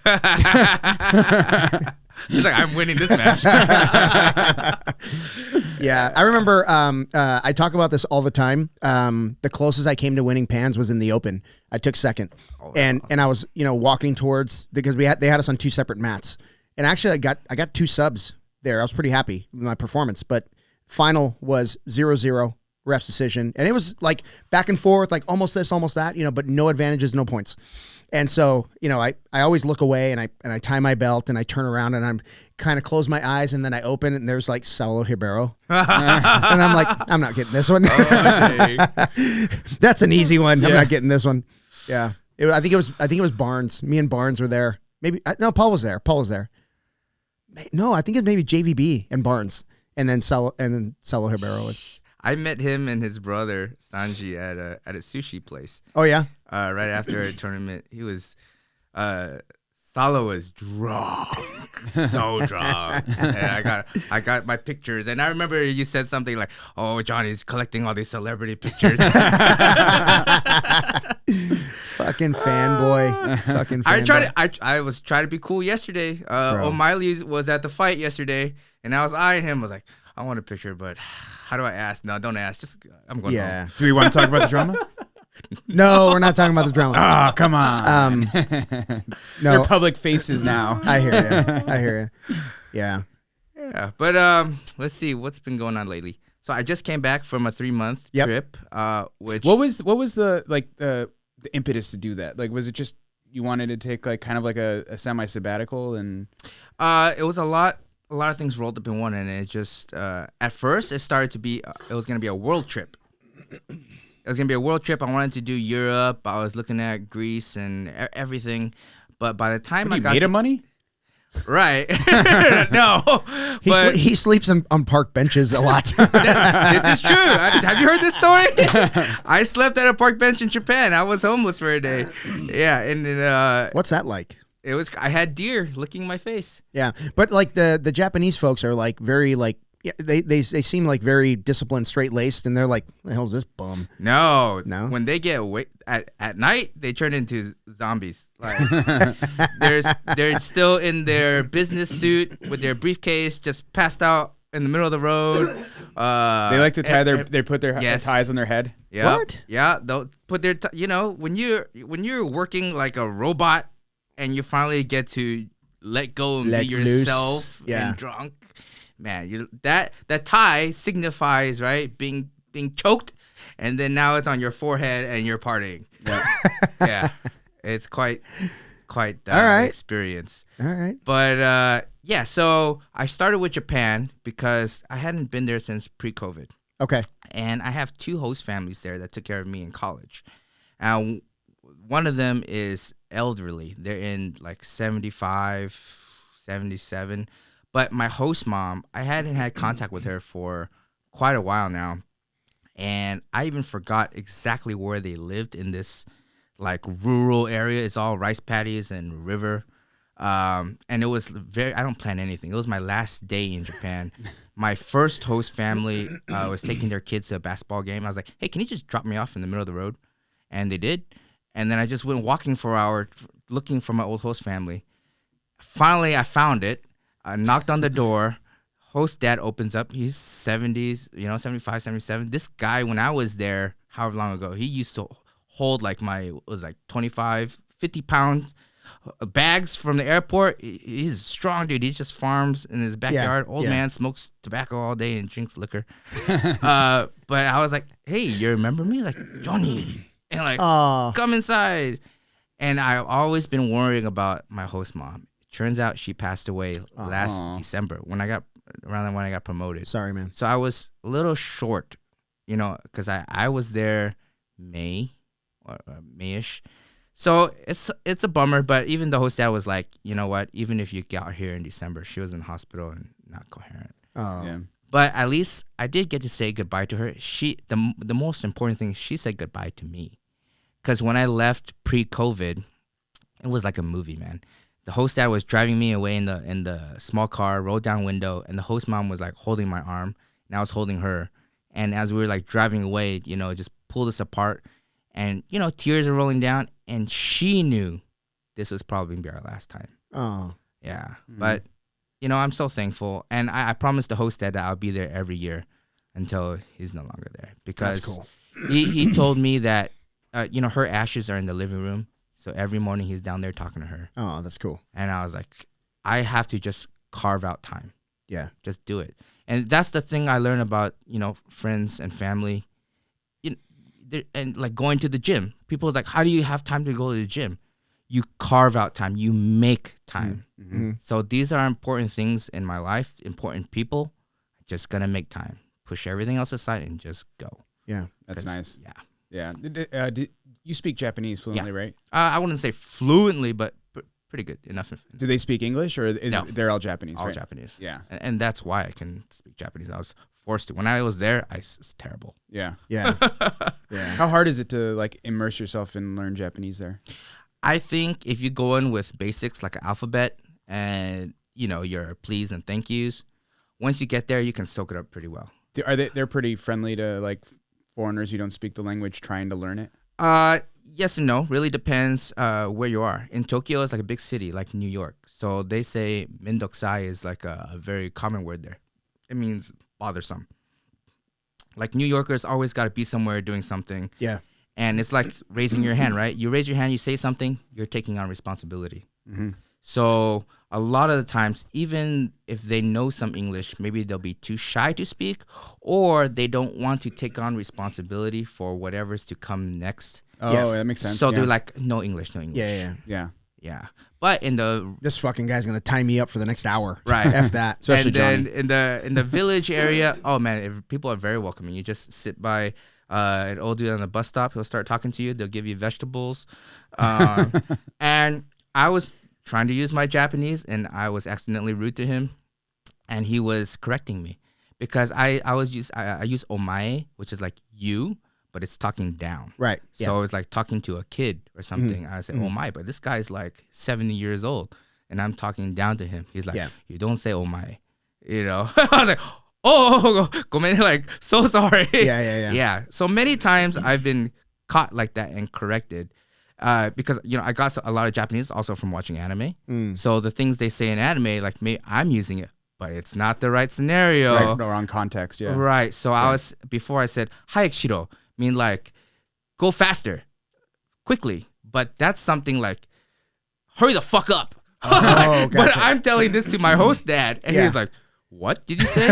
He's like, I'm winning this match. Yeah, I remember I talk about this all the time. The closest I came to winning Pans was in the Open. I took second. And I was, walking towards, because they had us on two separate mats. And actually I got 2 subs there. I was pretty happy with my performance, but final was 0-0 ref's decision. And it was like back and forth, like almost this, almost that, but no advantages, no points. And so, I always look away and I tie my belt and I turn around and I'm kind of close my eyes and then I open and there's like Saulo Ribeiro. And I'm like, I'm not getting this one. That's an easy one. Yeah. I'm not getting this one. Yeah. I think it was Barnes. Me and Barnes were there. Maybe no, Paul was there. No, I think it maybe JVB and Barnes, and then Saulo Ribeiro. I met him and his brother Sanji at a sushi place. Oh yeah. Right after a tournament, he was. Saulo was drunk, so drunk. And I got my pictures, and I remember you said something like, "Oh, Johnny's collecting all these celebrity pictures." Fucking fanboy. Fucking fanboy. I was trying to be cool yesterday. O'Malley was at the fight yesterday, and I was eyeing him. I was like, I want a picture, but how do I ask? No, don't ask. Just I'm going home. Do we want to talk about the drama? No, we're not talking about the drama. Oh, come on. No. Your public faces now. I hear you. Yeah. Yeah, but let's see what's been going on lately. So I just came back from a 3-month trip. Which what was the impetus to do that? Like, was it just you wanted to take like kind of like a semi sabbatical and? It was a lot a lot of things rolled up in one, and it just at first it started to be it was gonna be a world trip. It was gonna be a world trip. I wanted to do Europe. I was looking at Greece and everything, but by the time I got made money, right? No, he sleeps on park benches a lot. This is true. Have you heard this story? I slept at a park bench in Japan. I was homeless for a day. Yeah, and what's that like? It was. I had deer licking my face. Yeah, but like the Japanese folks are like very like. Yeah, they seem like very disciplined, straight-laced, and they're like, the hell's this bum? No. When they get at night, they turn into zombies. Like they're still in their business suit with their briefcase, just passed out in the middle of the road. They like to tie they put their ties on their head. Yep. What? Yeah, they'll put their when you're working like a robot and you finally get to let go and be yourself and drunk. Man, that tie signifies, right, being choked, and then now it's on your forehead and you're partying. Yeah, yeah, it's quite all right. Experience. All right, but yeah, so I started with Japan because I hadn't been there since pre-COVID. Okay, and I have 2 host families there that took care of me in college. Now, one of them is elderly; they're in like 75, 77. But my host mom, I hadn't had contact with her for quite a while now. And I even forgot exactly where they lived in this like rural area. It's all rice paddies and river. And it was I don't plan anything. It was my last day in Japan. My first host family was taking their kids to a basketball game. I was like, hey, can you just drop me off in the middle of the road? And they did. And then I just went walking for an hour looking for my old host family. Finally, I found it. I knocked on the door. Host dad opens up. He's 70s, 75, 77. This guy, when I was there, however long ago, he used to hold like 25, 50 pounds bags from the airport. He's a strong dude. He just farms in his backyard. Old man smokes tobacco all day and drinks liquor. But I was like, hey, you remember me? Like, Jonny. And like, come inside. And I've always been worrying about my host mom. Turns out she passed away last December when I got promoted. Sorry, man. So I was a little short, because I was there May or Mayish. So it's a bummer, but even the host dad was like, you know what? Even if you got here in December, she was in the hospital and not coherent. Oh. Yeah. But at least I did get to say goodbye to her. The most important thing, she said goodbye to me. Because when I left pre-COVID, it was like a movie, man. The host dad was driving me away in the small car, rolled down window, and the host mom was like holding my arm, and I was holding her. And as we were like driving away, just pulled us apart, and tears are rolling down, and she knew this was probably gonna be our last time. Oh, yeah. Mm-hmm. But I'm so thankful, and I promised the host dad that I'll be there every year until he's no longer there, because that's cool. he told me that her ashes are in the living room. So every morning he's down there talking to her. Oh, that's cool. And I was like, I have to just carve out time. Yeah. Just do it. And that's the thing I learned about, friends and family. And like going to the gym. People are like, how do you have time to go to the gym? You carve out time. You make time. Mm-hmm. So these are important things in my life, important people. Just going to make time. Push everything else aside and just go. Yeah. That's nice. Yeah. Yeah. You speak Japanese fluently, right? I wouldn't say fluently, but pretty good enough. Do they speak English, or they're all Japanese? All right? Japanese. Yeah. And that's why I can speak Japanese. I was forced to. When I was there, it's terrible. Yeah. Yeah. How hard is it to like immerse yourself and learn Japanese there? I think if you go in with basics like an alphabet and your please and thank yous, once you get there, you can soak it up pretty well. They're pretty friendly to like foreigners who don't speak the language trying to learn it? Yes and no. Really depends where you are. In Tokyo, it's like a big city, like New York. So they say mendokusai is like a very common word there. It means bothersome. Like New Yorkers always got to be somewhere doing something. Yeah. And it's like raising your hand, right? You raise your hand, you say something, you're taking on responsibility. Mm-hmm. So a lot of the times, even if they know some English, maybe they'll be too shy to speak, or they don't want to take on responsibility for whatever's to come next. Oh, that makes sense. So they're like, no English. Yeah. Yeah. But in the This fucking guy's gonna tie me up for the next hour. Right. F that. Especially and then Johnny. in the village area, oh man, people are very welcoming. You just sit by an old dude on the bus stop. He'll start talking to you. They'll give you vegetables. And I was trying to use my Japanese, and I was accidentally rude to him, and he was correcting me because I use omae, which is like you, but it's talking down. Right. So it's like talking to a kid or something. I said, omae, but this guy's like 70 years old, and I'm talking down to him. He's like, you don't say omae, you know. I was like, oh, like, so sorry. Yeah. So many times I've been caught like that and corrected. Because I got a lot of Japanese also from watching anime. So the things they say in anime, like I'm using it, but it's not the right scenario. Right, the wrong context, yeah. Right. So before I said hayakshiro, mean like go faster, quickly. But that's something like hurry the fuck up. Oh, gotcha. But I'm telling this to my host dad, and he's like, what did you say?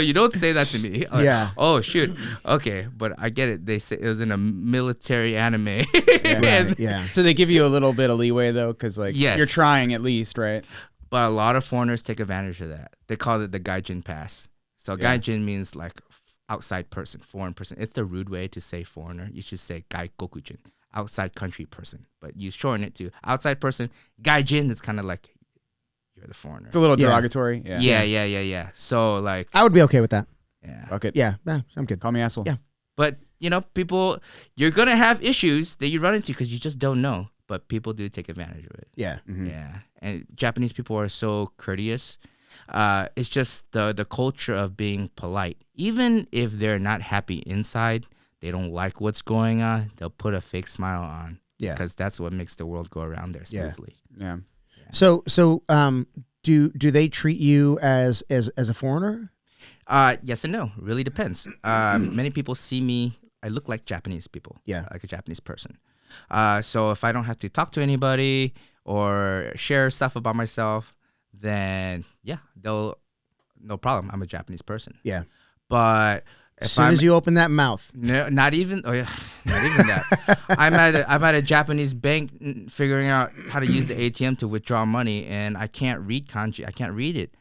You don't say that to me. Like, oh shoot. Okay, but I get it. They say it was in a military anime. So they give you a little bit of leeway though, because like you're trying at least, right? But a lot of foreigners take advantage of that. They call it the gaijin pass. So gaijin means like outside person, foreign person. It's the rude way to say foreigner. You should say gaikokujin, outside country person. But you shorten it to outside person. Gaijin is kind of like you're the foreigner. It's a little derogatory. Yeah. So like I would be okay with that. Yeah. Okay. Yeah, I'm good. Call me asshole. Yeah. But people, you're gonna have issues that you run into because you just don't know. But people do take advantage of it. Yeah. Mm-hmm. Yeah. And Japanese people are so courteous. It's just the culture of being polite. Even if they're not happy inside, they don't like what's going on, they'll put a fake smile on. Yeah. Because that's what makes the world go around there smoothly. Yeah. So do they treat you as a foreigner? Yes and no. Really depends. Many people see me, I look like Japanese people. Yeah. Like a Japanese person. So if I don't have to talk to anybody or share stuff about myself, then no problem. I'm a Japanese person. Yeah. But as soon as you open that mouth, no, not even that. I'm at a Japanese bank figuring out how to use the ATM to withdraw money, and I can't read kanji. I can't read it,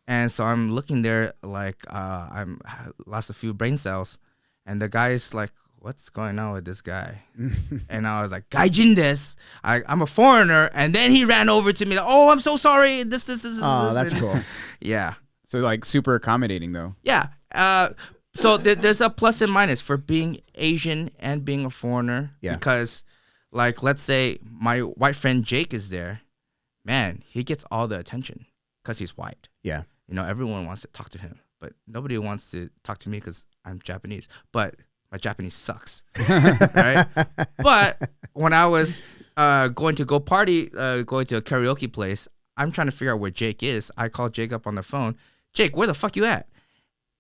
and so I'm looking there like I'm lost a few brain cells, and the guy's like, what's going on with this guy? And I was like, gaijin desu. I'm a foreigner. And then he ran over to me like, oh, I'm so sorry. This. Oh, that's cool. Yeah. So like super accommodating though. Yeah. So there's a plus and minus for being Asian and being a foreigner. Yeah. Because like, let's say my white friend Jake is there. Man, he gets all the attention because he's white. Yeah. Everyone wants to talk to him, but nobody wants to talk to me because I'm Japanese. But my Japanese sucks, right? But when I was going to a karaoke place, I'm trying to figure out where Jake is. I called Jake up on the phone. Jake, where the fuck you at?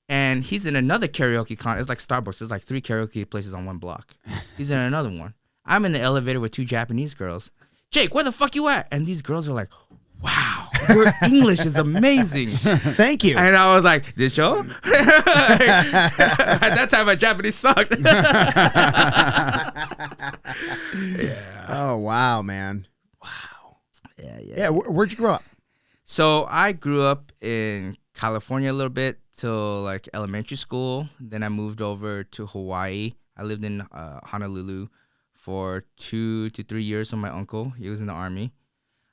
And he's in another karaoke con. It's like Starbucks. There's like 3 karaoke places on one block. He's in another one. I'm in the elevator with 2 Japanese girls. Jake, where the fuck you at? And these girls are like, wow, your English is amazing. Thank you. And I was like, this show? At that time, my Japanese sucked. Yeah. Oh, wow, man. Wow. Yeah. Yeah, where'd you grow up? So I grew up in California a little bit till like elementary school. Then I moved over to Hawaii. I lived in Honolulu for 2 to 3 years with my uncle. He was in the Army.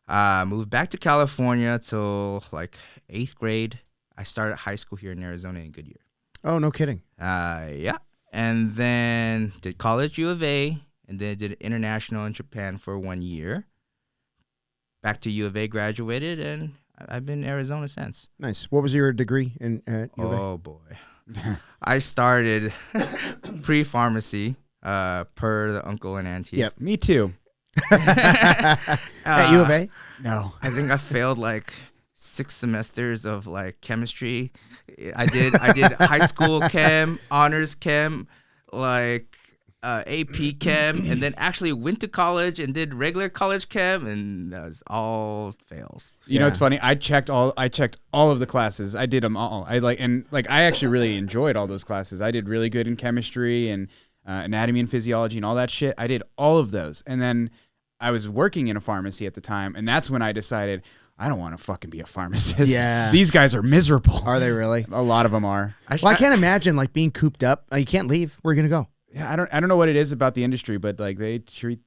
Moved back to California till like 8th grade. I started high school here in Arizona in Goodyear. Oh, no kidding. Yeah. And then did college U of A, and then did international in Japan for 1 year. Back to U of A, graduated, and I've been in Arizona since. Nice. What was your degree in U of A? Oh, boy. I started pre-pharmacy per the uncle and aunties. Yep, me too. At U of A? No. I think I failed like 6 semesters of like chemistry. I did high school chem, honors chem, like AP chem, and then actually went to college and did regular college chem, and that was all fails. You know, it's funny. I checked all of the classes. I did them all. I actually really enjoyed all those classes. I did really good in chemistry and anatomy and physiology and all that shit. I did all of those, and then I was working in a pharmacy at the time, and that's when I decided I don't want to fucking be a pharmacist. Yeah. These guys are miserable. Are they really? A lot of them are. Well, I can't imagine like being cooped up. You can't leave. Where are you gonna go? Yeah, I don't know what it is about the industry, but like they treat,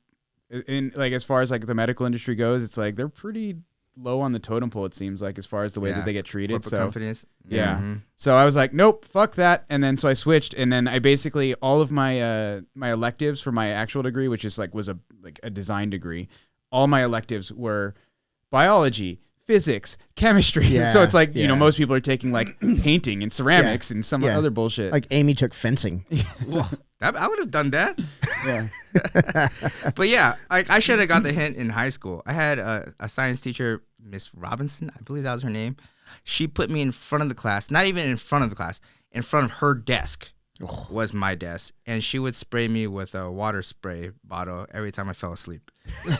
in like as far as like the medical industry goes, it's like they're pretty low on the totem pole. It seems like as far as the way that they get treated. Corporate So companies. yeah. Mm-hmm. So I was like, nope, fuck that. And then so I switched, and then I basically all of my my electives for my actual degree, which is like was a design degree, all my electives were biology, physics, chemistry. Yeah, So it's like, yeah. most people are taking like painting and ceramics and some other bullshit. Like Amy took fencing. Well, I would have done that. Yeah. But yeah, I should have got the hint in high school. I had a science teacher, Miss Robinson, I believe that was her name. She put me in front of the class, not even in front of the class, in front of her desk was my desk. And she would spray me with a water spray bottle every time I fell asleep.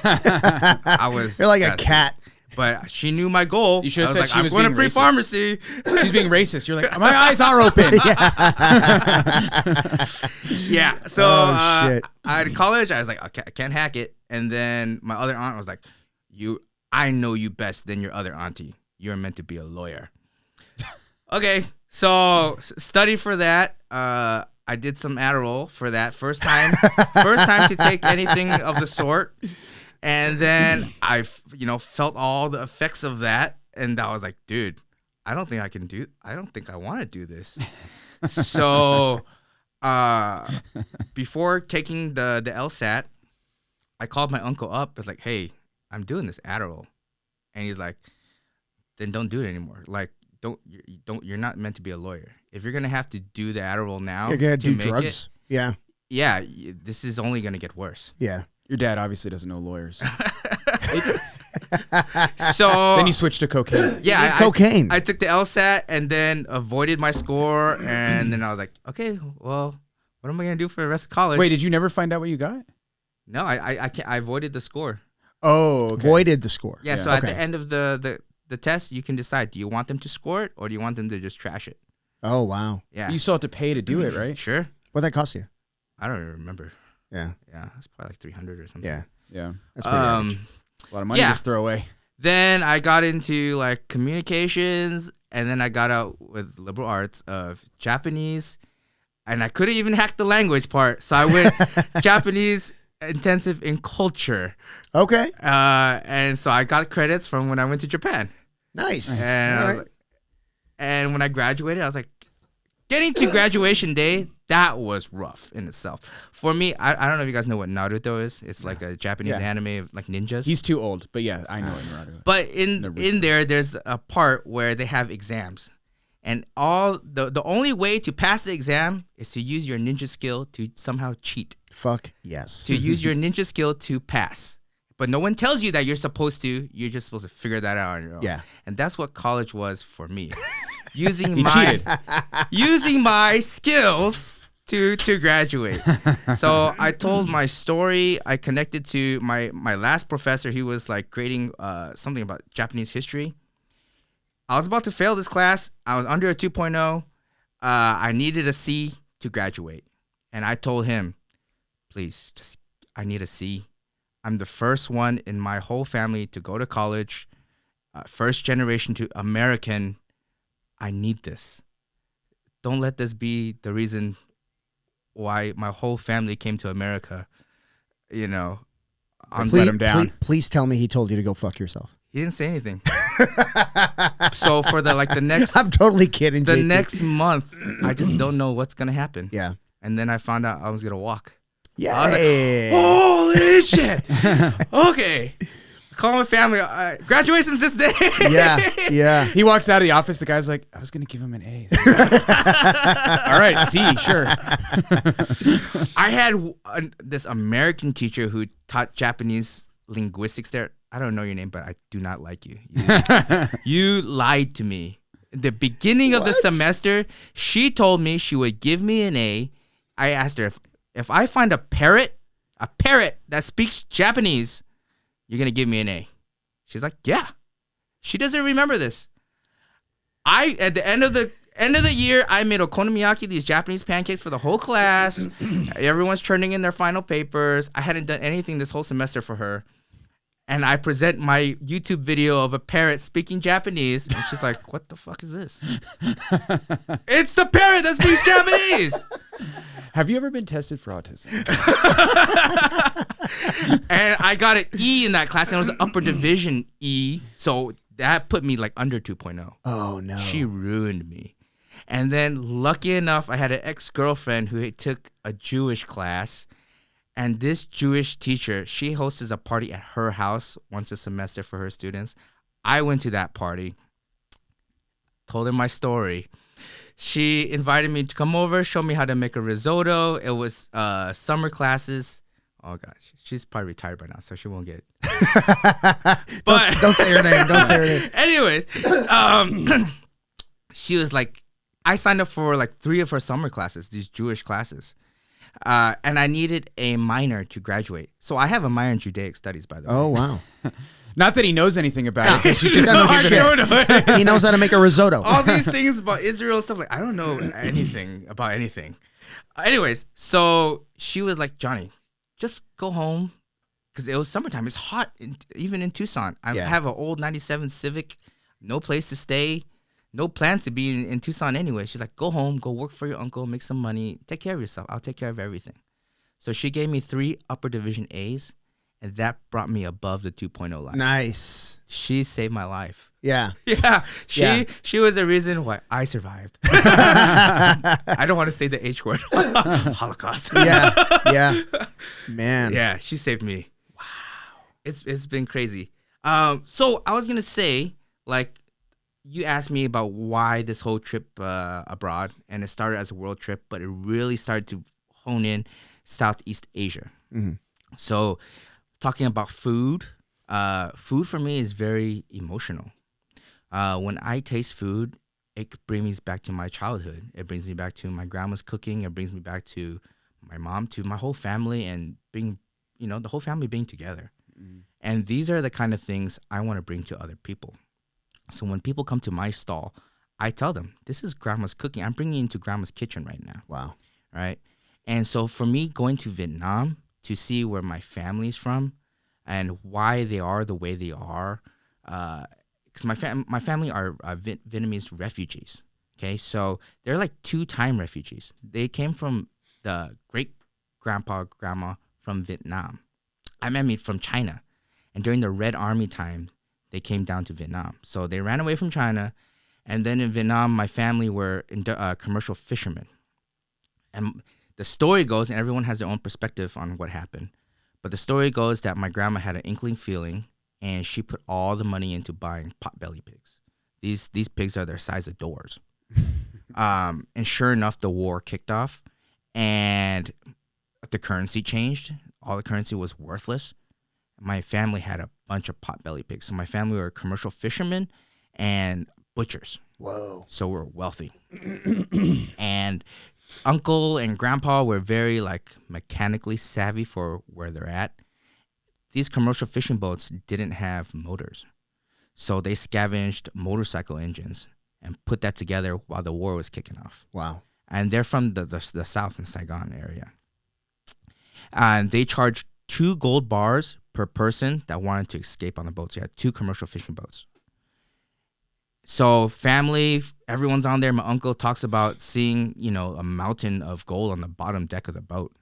You're like a cat. But she knew my goal. You should have said like, she was going to being pre-pharmacy. She's being racist. You're like, my eyes are open. Yeah. So shit. in college, I was like, okay, I can't hack it. And then my other aunt was like, I know you best than your other auntie. You're meant to be a lawyer. Okay. So study for that. I did some Adderall for that first time to take anything of the sort. And then I, felt all the effects of that. And I was like, dude, I don't think I want to do this. So before taking the LSAT, I called my uncle up. I was like, hey, I'm doing this Adderall. And he's like, then don't do it anymore. Like, you're not meant to be a lawyer. If you're going to have to do the Adderall now, You're going to do make drugs. Yeah, this is only going to get worse. Yeah. Your dad obviously doesn't know lawyers. So then you switched to cocaine. Yeah, cocaine. I took the LSAT and then avoided my score. And then I was like, okay, well, what am I going to do for the rest of college? Wait, did you never find out what you got? No, I can't. I avoided the score. Oh, okay. Voided the score. Yeah, so at the end of the test, you can decide, do you want them to score it or do you want them to just trash it? Oh, wow. Yeah. You still have to pay to do it, right? Sure. What'd that cost you? I don't even remember. Yeah. Yeah, it's probably like 300 or something. Yeah. Yeah. That's pretty average. A lot of money just throw away. Then I got into like communications, and then I got out with liberal arts of Japanese, and I couldn't even hack the language part. So I went Japanese intensive in culture. Okay. And so I got credits from when I went to Japan. Nice. And, I was like, and when I graduated, I was like, getting to graduation day, that was rough in itself. For me, I don't know if you guys know what Naruto is. It's like a Japanese anime of like ninjas. He's too old, but yeah, I know what Naruto is. But in there, there's a part where they have exams. And the only way to pass the exam is to use your ninja skill to somehow cheat. Fuck yes. To use your ninja skill to pass. But no one tells you that you're supposed to. You're just supposed to figure that out on your own. Yeah. And that's what college was for me. Using my skills to graduate. So I told my story. I connected to my last professor. He was like grading something about Japanese history. I was about to fail this class. I was under a 2.0. I needed a C to graduate. And I told him, please, I need a C. I'm the first one in my whole family to go to college. First generation to American. I need this. Don't let this be the reason why my whole family came to America. Let him down. Please tell me he told you to go fuck yourself. He didn't say anything. So for the next, I'm totally kidding. The JT. next month, I just don't know what's gonna happen. Yeah. And then I found out I was gonna walk. Yeah. I was like, holy shit. Okay. Call my family. Graduation's this day. Yeah. He walks out of the office. The guy's like, I was going to give him an A. All right, C, sure. I had this American teacher who taught Japanese linguistics there. I don't know your name, but I do not like you. You lied to me. In the beginning of the semester, she told me she would give me an A. I asked her, if I find a parrot that speaks Japanese, you're going to give me an A. She's like, yeah. She doesn't remember this. At the end of the year, I made okonomiyaki, these Japanese pancakes for the whole class. Everyone's turning in their final papers. I hadn't done anything this whole semester for her. And I present my YouTube video of a parrot speaking Japanese. And she's like, what the fuck is this? It's the parrot that speaks Japanese. Have you ever been tested for autism? And I got an E in that class, and it was an upper division E. So that put me like under 2.0. Oh, no. She ruined me. And then lucky enough, I had an ex-girlfriend who took a Jewish class. And this Jewish teacher, she hosts a party at her house once a semester for her students. I went to that party, told her my story. She invited me to come over, show me how to make a risotto. It was summer classes. Oh, gosh. She's probably retired by now, so she won't get it. But don't say her name. Don't say her name. Anyways, she was like, I signed up for like 3 of her summer classes, these Jewish classes. And I needed a minor to graduate. So I have a minor in Judaic studies, by the way. Oh, wow. Not that he knows anything about it. She just No, knows I shit. don't know. He knows how to make a risotto. All these things about Israel and stuff, like, I don't know anything about anything. Anyways, so she was like, Johnny, just go home. Because it was summertime. It's hot, even in Tucson. I have an old 97 Civic, no place to stay. No plans to be in Tucson anyway. She's like, go home, go work for your uncle, make some money, take care of yourself. I'll take care of everything. So she gave me 3 upper division A's, and that brought me above the 2.0 line. Nice. She saved my life. Yeah. Yeah. She was the reason why I survived. I don't want to say the H word. Holocaust. Yeah. Man. Yeah, she saved me. Wow. It's been crazy. So I was going to say, like, you asked me about why this whole trip abroad, and it started as a world trip, but it really started to hone in Southeast Asia. Mm-hmm. So talking about food, food for me is very emotional. When I taste food, it brings me back to my childhood. It brings me back to my grandma's cooking. It brings me back to my mom, to my whole family, and being, the whole family being together. Mm-hmm. And these are the kind of things I want to bring to other people. So when people come to my stall, I tell them, this is grandma's cooking. I'm bringing you into grandma's kitchen right now. Wow. Right? And so for me, going to Vietnam to see where my family's from and why they are the way they are, because my family are Vietnamese refugees. Okay? So they're like 2-time refugees. They came from the great-grandpa, grandma from Vietnam. I mean from China. And during the Red Army time, they came down to Vietnam. So they ran away from China. And then in Vietnam, my family were commercial fishermen. And the story goes, and everyone has their own perspective on what happened, but the story goes that my grandma had an inkling feeling, and she put all the money into buying potbelly pigs. These pigs are their size of doors. And sure enough, the war kicked off, and the currency changed. All the currency was worthless. My family had a bunch of potbelly pigs. So my family were commercial fishermen and butchers. Whoa. So we're wealthy. And uncle and grandpa were very like mechanically savvy for where they're at. These commercial fishing boats didn't have motors. So they scavenged motorcycle engines and put that together while the war was kicking off. Wow. And they're from the south in Saigon area. And they charged 2 gold bars per person that wanted to escape on the boats. You had 2 commercial fishing boats. So family, everyone's on there. My uncle talks about seeing, a mountain of gold on the bottom deck of the boat.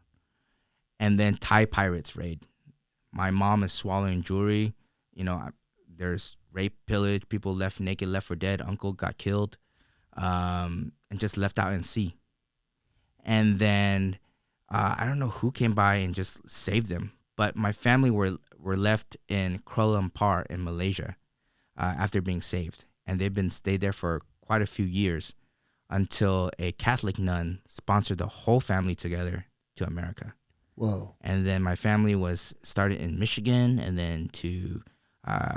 And then Thai pirates raid. My mom is swallowing jewelry. There's rape, pillage, people left naked, left for dead. Uncle got killed and just left out in sea. And then I don't know who came by and just saved them. But my family were left in Kuala Lumpur in Malaysia after being saved. And they've stayed there for quite a few years until a Catholic nun sponsored the whole family together to America. Whoa. And then my family was started in Michigan and then to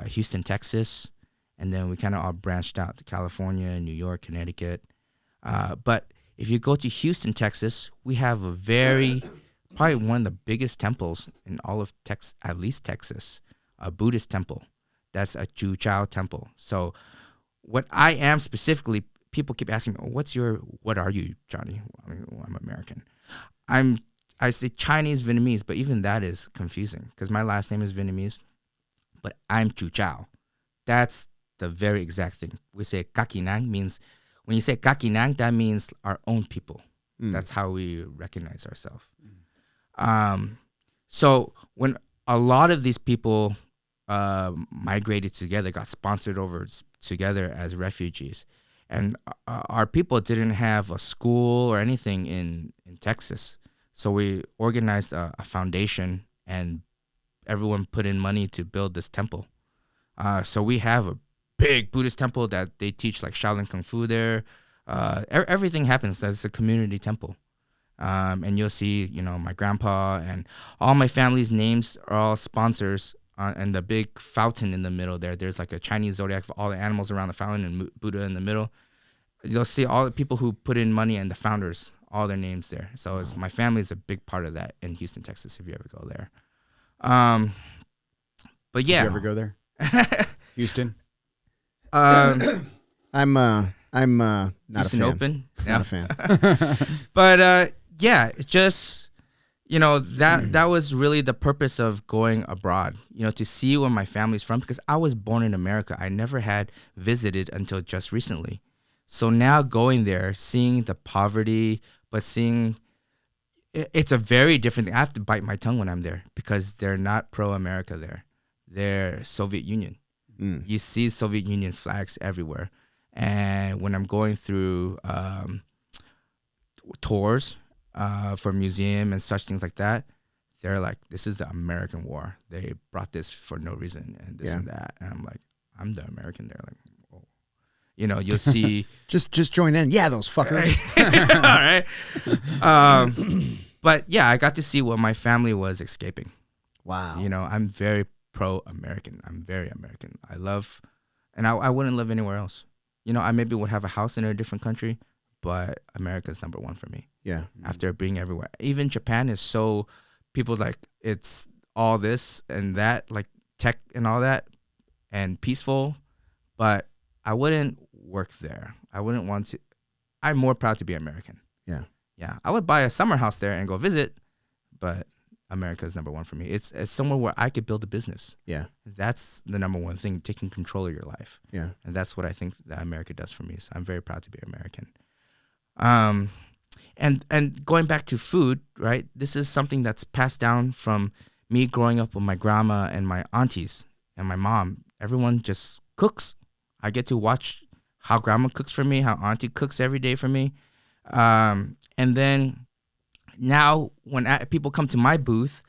Houston, Texas. And then we kind of all branched out to California, New York, Connecticut. But if you go to Houston, Texas, we have probably one of the biggest temples in all of Texas, at least Texas, a Buddhist temple. That's a Ju Chao temple. So what I am specifically, people keep asking, what are you, Johnny? I mean, I'm American. I say Chinese Vietnamese, but even that is confusing because my last name is Vietnamese. but I'm Chujao. That's the very exact thing. We say Kakinang means, when you say Kakinang, that means our own people. That's how we recognize ourselves. So when a lot of these people migrated together, got sponsored over together as refugees, and our people didn't have a school or anything in Texas. So we organized a foundation, and everyone put in money to build this temple. So we have a big Buddhist temple that they teach like Shaolin Kung Fu there. Everything happens. That's a community temple. And you'll see, my grandpa and all my family's names are all sponsors. And the big fountain in the middle there's like a Chinese zodiac for all the animals around the fountain and Buddha in the middle. You'll see all the people who put in money and the founders, all their names there. So my family is a big part of that in Houston, Texas, if you ever go there. But yeah. Did you ever go there? Houston? I'm not Houston a fan. Open? Not a fan. But yeah, it's just, that was really the purpose of going abroad, to see where my family's from, because I was born in America. I never had visited until just recently. So now going there, seeing the poverty, but seeing it's a very different thing. I have to bite my tongue when I'm there because they're not pro-America there. They're Soviet Union. You see Soviet Union flags everywhere. And when I'm going through tours for museum and such things like that, they're like, this is the American war. They brought this for no reason and this and that. And I'm like, I'm the American. They're like, oh. You'll see. just join in. Yeah, those fuckers. All right. But yeah, I got to see what my family was escaping. Wow. I'm very pro-American. I'm very American. I love, and I wouldn't live anywhere else. I maybe would have a house in a different country, but America's number one for me. Yeah. After being everywhere. Even Japan is so, people's like, it's all this and that, like tech and all that, and peaceful, but I wouldn't work there. I wouldn't want to. I'm more proud to be American. Yeah. Yeah. I would buy a summer house there and go visit, but America is number one for me. It's somewhere where I could build a business. Yeah. That's the number one thing, taking control of your life. Yeah. And that's what I think that America does for me. So I'm very proud to be American. And going back to food, right? This is something that's passed down from me growing up with my grandma and my aunties and my mom. Everyone just cooks. I get to watch how grandma cooks for me, how auntie cooks every day for me. And then now when people come to my booth,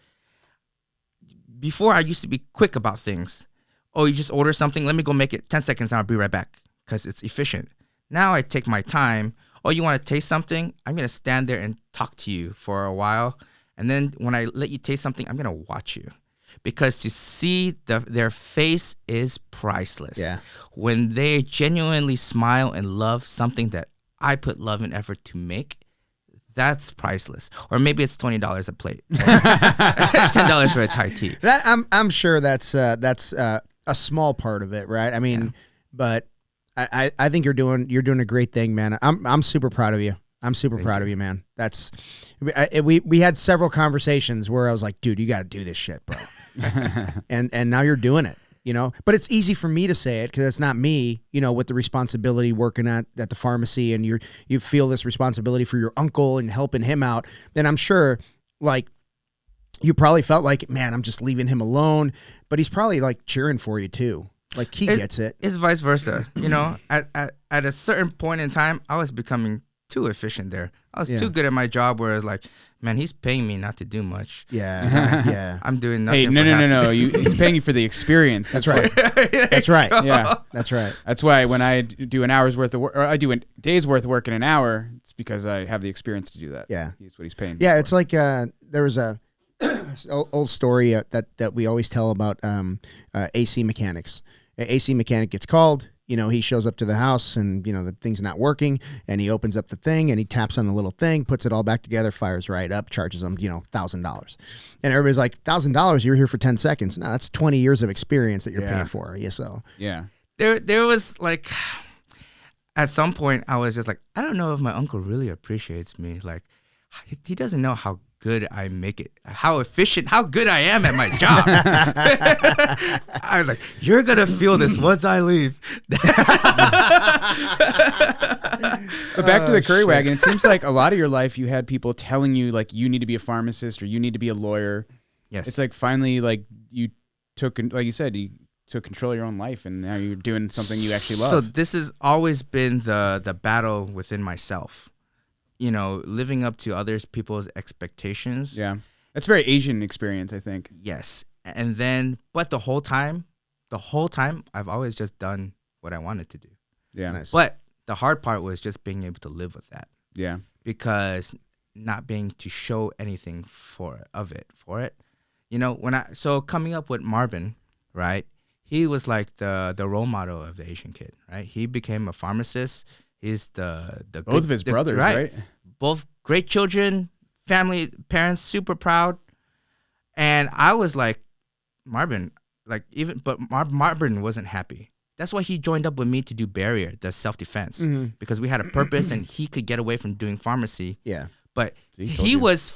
before I used to be quick about things. Oh, you just order something? Let me go make it 10 seconds and I'll be right back because it's efficient. Now I take my time. Oh, you want to taste something? I'm going to stand there and talk to you for a while. And then when I let you taste something, I'm going to watch you. Because to see their face is priceless. Yeah. When they genuinely smile and love something that I put love and effort to make, that's priceless. Or maybe it's $20 a plate, $10 for a Thai tea. That I'm sure that's a small part of it, right? I mean, but I think you're doing a great thing, man. I'm super proud of you. I'm super proud of you, man. That's we had several conversations where I was like, dude, you got to do this shit, bro. and now you're doing it. But it's easy for me to say it because it's not me, with the responsibility working at the pharmacy, and you feel this responsibility for your uncle and helping him out. Then I'm sure, like, you probably felt like, man, I'm just leaving him alone, but he's probably like cheering for you too. Like he gets it. It's vice versa. At a certain point in time, I was becoming too efficient there. I was too good at my job where it's like, man, he's paying me not to do much. Yeah. Yeah. I'm doing nothing. Hey, no. He's paying you for the experience. That's right. That's right. Yeah. That's right. That's why when I do an hour's worth of work, or I do a day's worth of work in an hour, it's because I have the experience to do that. Yeah. That's what he's paying me Yeah, for. it's like there was a old story that we always tell about AC mechanics. An AC mechanic gets called. He shows up to the house and, the thing's not working, and he opens up the thing and he taps on the little thing, puts it all back together, fires right up, charges him, $1,000. And everybody's like, $1,000, you're here for 10 seconds. No, that's 20 years of experience that you're paying for. Yeah. So yeah, there was like, at some point I was just like, I don't know if my uncle really appreciates me. Like, he doesn't know how good I make it, how efficient, how good I am at my job. I was like, you're going to feel this once I leave. But back to the curry wagon, it seems like a lot of your life you had people telling you like you need to be a pharmacist or you need to be a lawyer. Yes. It's like finally like you took, like you said, you took control of your own life and now you're doing something you actually love. So this has always been the battle within myself. You know, living up to others people's expectations. Yeah. That's a very Asian experience, I think. Yes. And then, but the whole time, I've always just done what I wanted to do. Yeah. Nice. But the hard part was just being able to live with that. Yeah. Because not being to show anything for it. You know, so coming up with Marvin, right? He was like the role model of the Asian kid, right? He became a pharmacist. He's the both of his brothers, right? Both great children, family, parents, super proud. And I was like, Marvin, but Marvin wasn't happy. That's why he joined up with me to do Barrier, the self-defense, because we had a purpose and he could get away from doing pharmacy. Yeah. But he was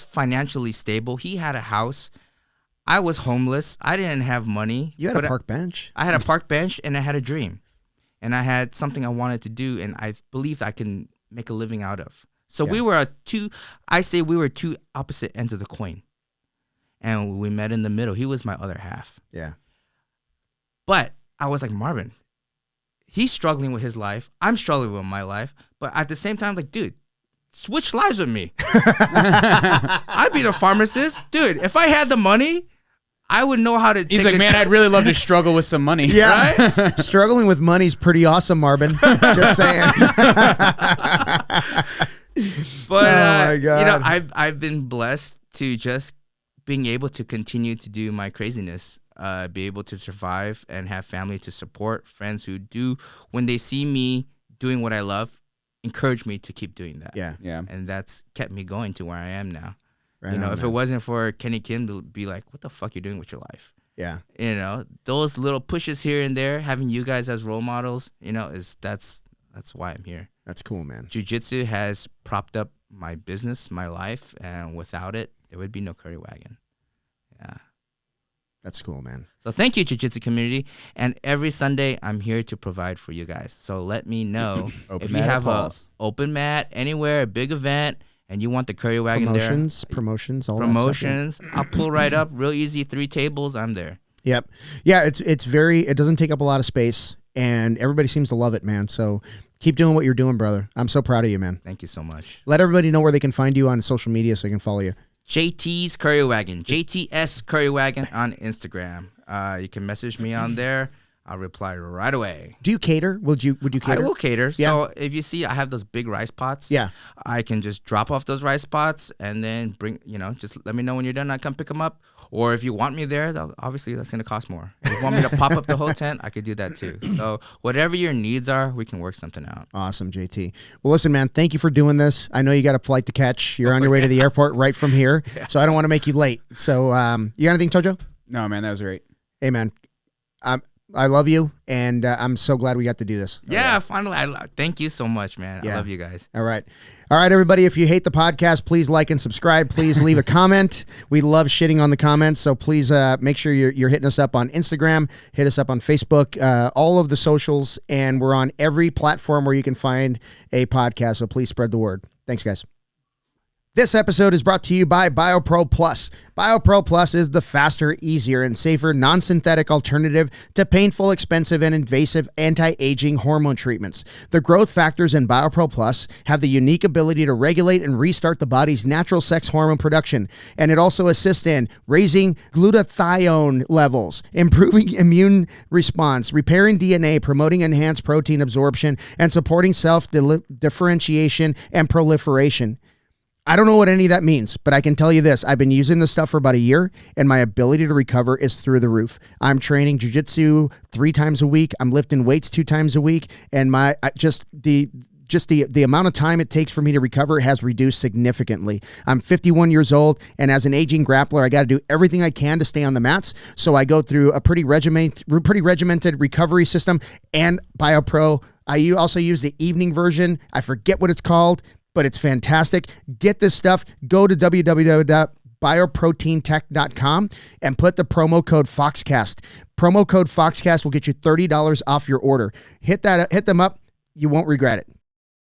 financially stable. He had a house. I was homeless. I didn't have money. You had a park bench. I had a park bench and I had a dream. And I had something I wanted to do, and I believed I can make a living out of. So we were two opposite ends of the coin. And we met in the middle. He was my other half. Yeah. But I was like, Marvin, he's struggling with his life. I'm struggling with my life. But at the same time, like, dude, switch lives with me. I'd be the pharmacist. Dude, if I had the money, I would know how to. He's like, man, I'd really love to struggle with some money. Yeah, right? Struggling with money's pretty awesome, Marvin. Just saying. But you know, I've been blessed to just being able to continue to do my craziness, be able to survive and have family to support, friends who do when they see me doing what I love, encourage me to keep doing that. Yeah, and that's kept me going to where I am now. Right you know, on, if man. It wasn't for Kenny Kim to be like, what the fuck you doing with your life? Yeah. You know, those little pushes here and there, having you guys as role models, you know, that's why I'm here. That's cool, man. Jiu-Jitsu has propped up my business, my life, and without it, there would be no Curry Wagon. Yeah. That's cool, man. So thank you, Jiu-Jitsu community. And every Sunday, I'm here to provide for you guys. So let me know if you have an open mat anywhere, a big event, and you want the Curry Wagon Promotions, all promotions. That stuff, yeah. I'll pull right up, real easy, 3 tables. I'm there. Yep. Yeah, it doesn't take up a lot of space, and everybody seems to love it, man. So keep doing what you're doing, brother. I'm so proud of you, man. Thank you so much. Let everybody know where they can find you on social media so they can follow you. JT's Curry Wagon, JTS Curry Wagon on Instagram. You can message me on there. I'll reply right away. Do you cater? Would you cater? I will cater. Yeah. So if you see I have those big rice pots, Yeah. I can just drop off those rice pots and then bring, just let me know when you're done. I come pick them up. Or if you want me there, obviously that's going to cost more. If you want me to pop up the whole tent, I could do that too. So whatever your needs are, we can work something out. Awesome, JT. Well, listen, man, thank you for doing this. I know you got a flight to catch. You're on your way to the airport right from here. Yeah. So I don't want to make you late. So you got anything, Tojo? No, man, that was great. Hey, man. I love you, and I'm so glad we got to do this. Yeah, finally. Thank you so much, man. Yeah. I love you guys. All right, everybody. If you hate the podcast, please like and subscribe. Please leave a comment. We love shitting on the comments, so please make sure you're hitting us up on Instagram, hit us up on Facebook, all of the socials, and we're on every platform where you can find a podcast, so please spread the word. Thanks, guys. This episode is brought to you by BioPro Plus. BioPro Plus is the faster, easier, and safer non-synthetic alternative to painful, expensive, and invasive anti-aging hormone treatments. The growth factors in BioPro Plus have the unique ability to regulate and restart the body's natural sex hormone production, and it also assists in raising glutathione levels, improving immune response, repairing DNA, promoting enhanced protein absorption, and supporting self-differentiation and proliferation. I don't know what any of that means, but I can tell you this. I've been using this stuff for about a year, and my ability to recover is through the roof. I'm training jiu-jitsu 3 times a week. I'm lifting weights 2 times a week, and the amount of time it takes for me to recover has reduced significantly. I'm 51 years old, and as an aging grappler, I got to do everything I can to stay on the mats. So I go through a pretty regimented recovery system, and BioPro. I also use the evening version. I forget what it's called, but it's fantastic. Get this stuff. Go to www.bioproteintech.com and put the promo code Foxcast. Promo code Foxcast will get you $30 off your order. Hit them up. You won't regret it.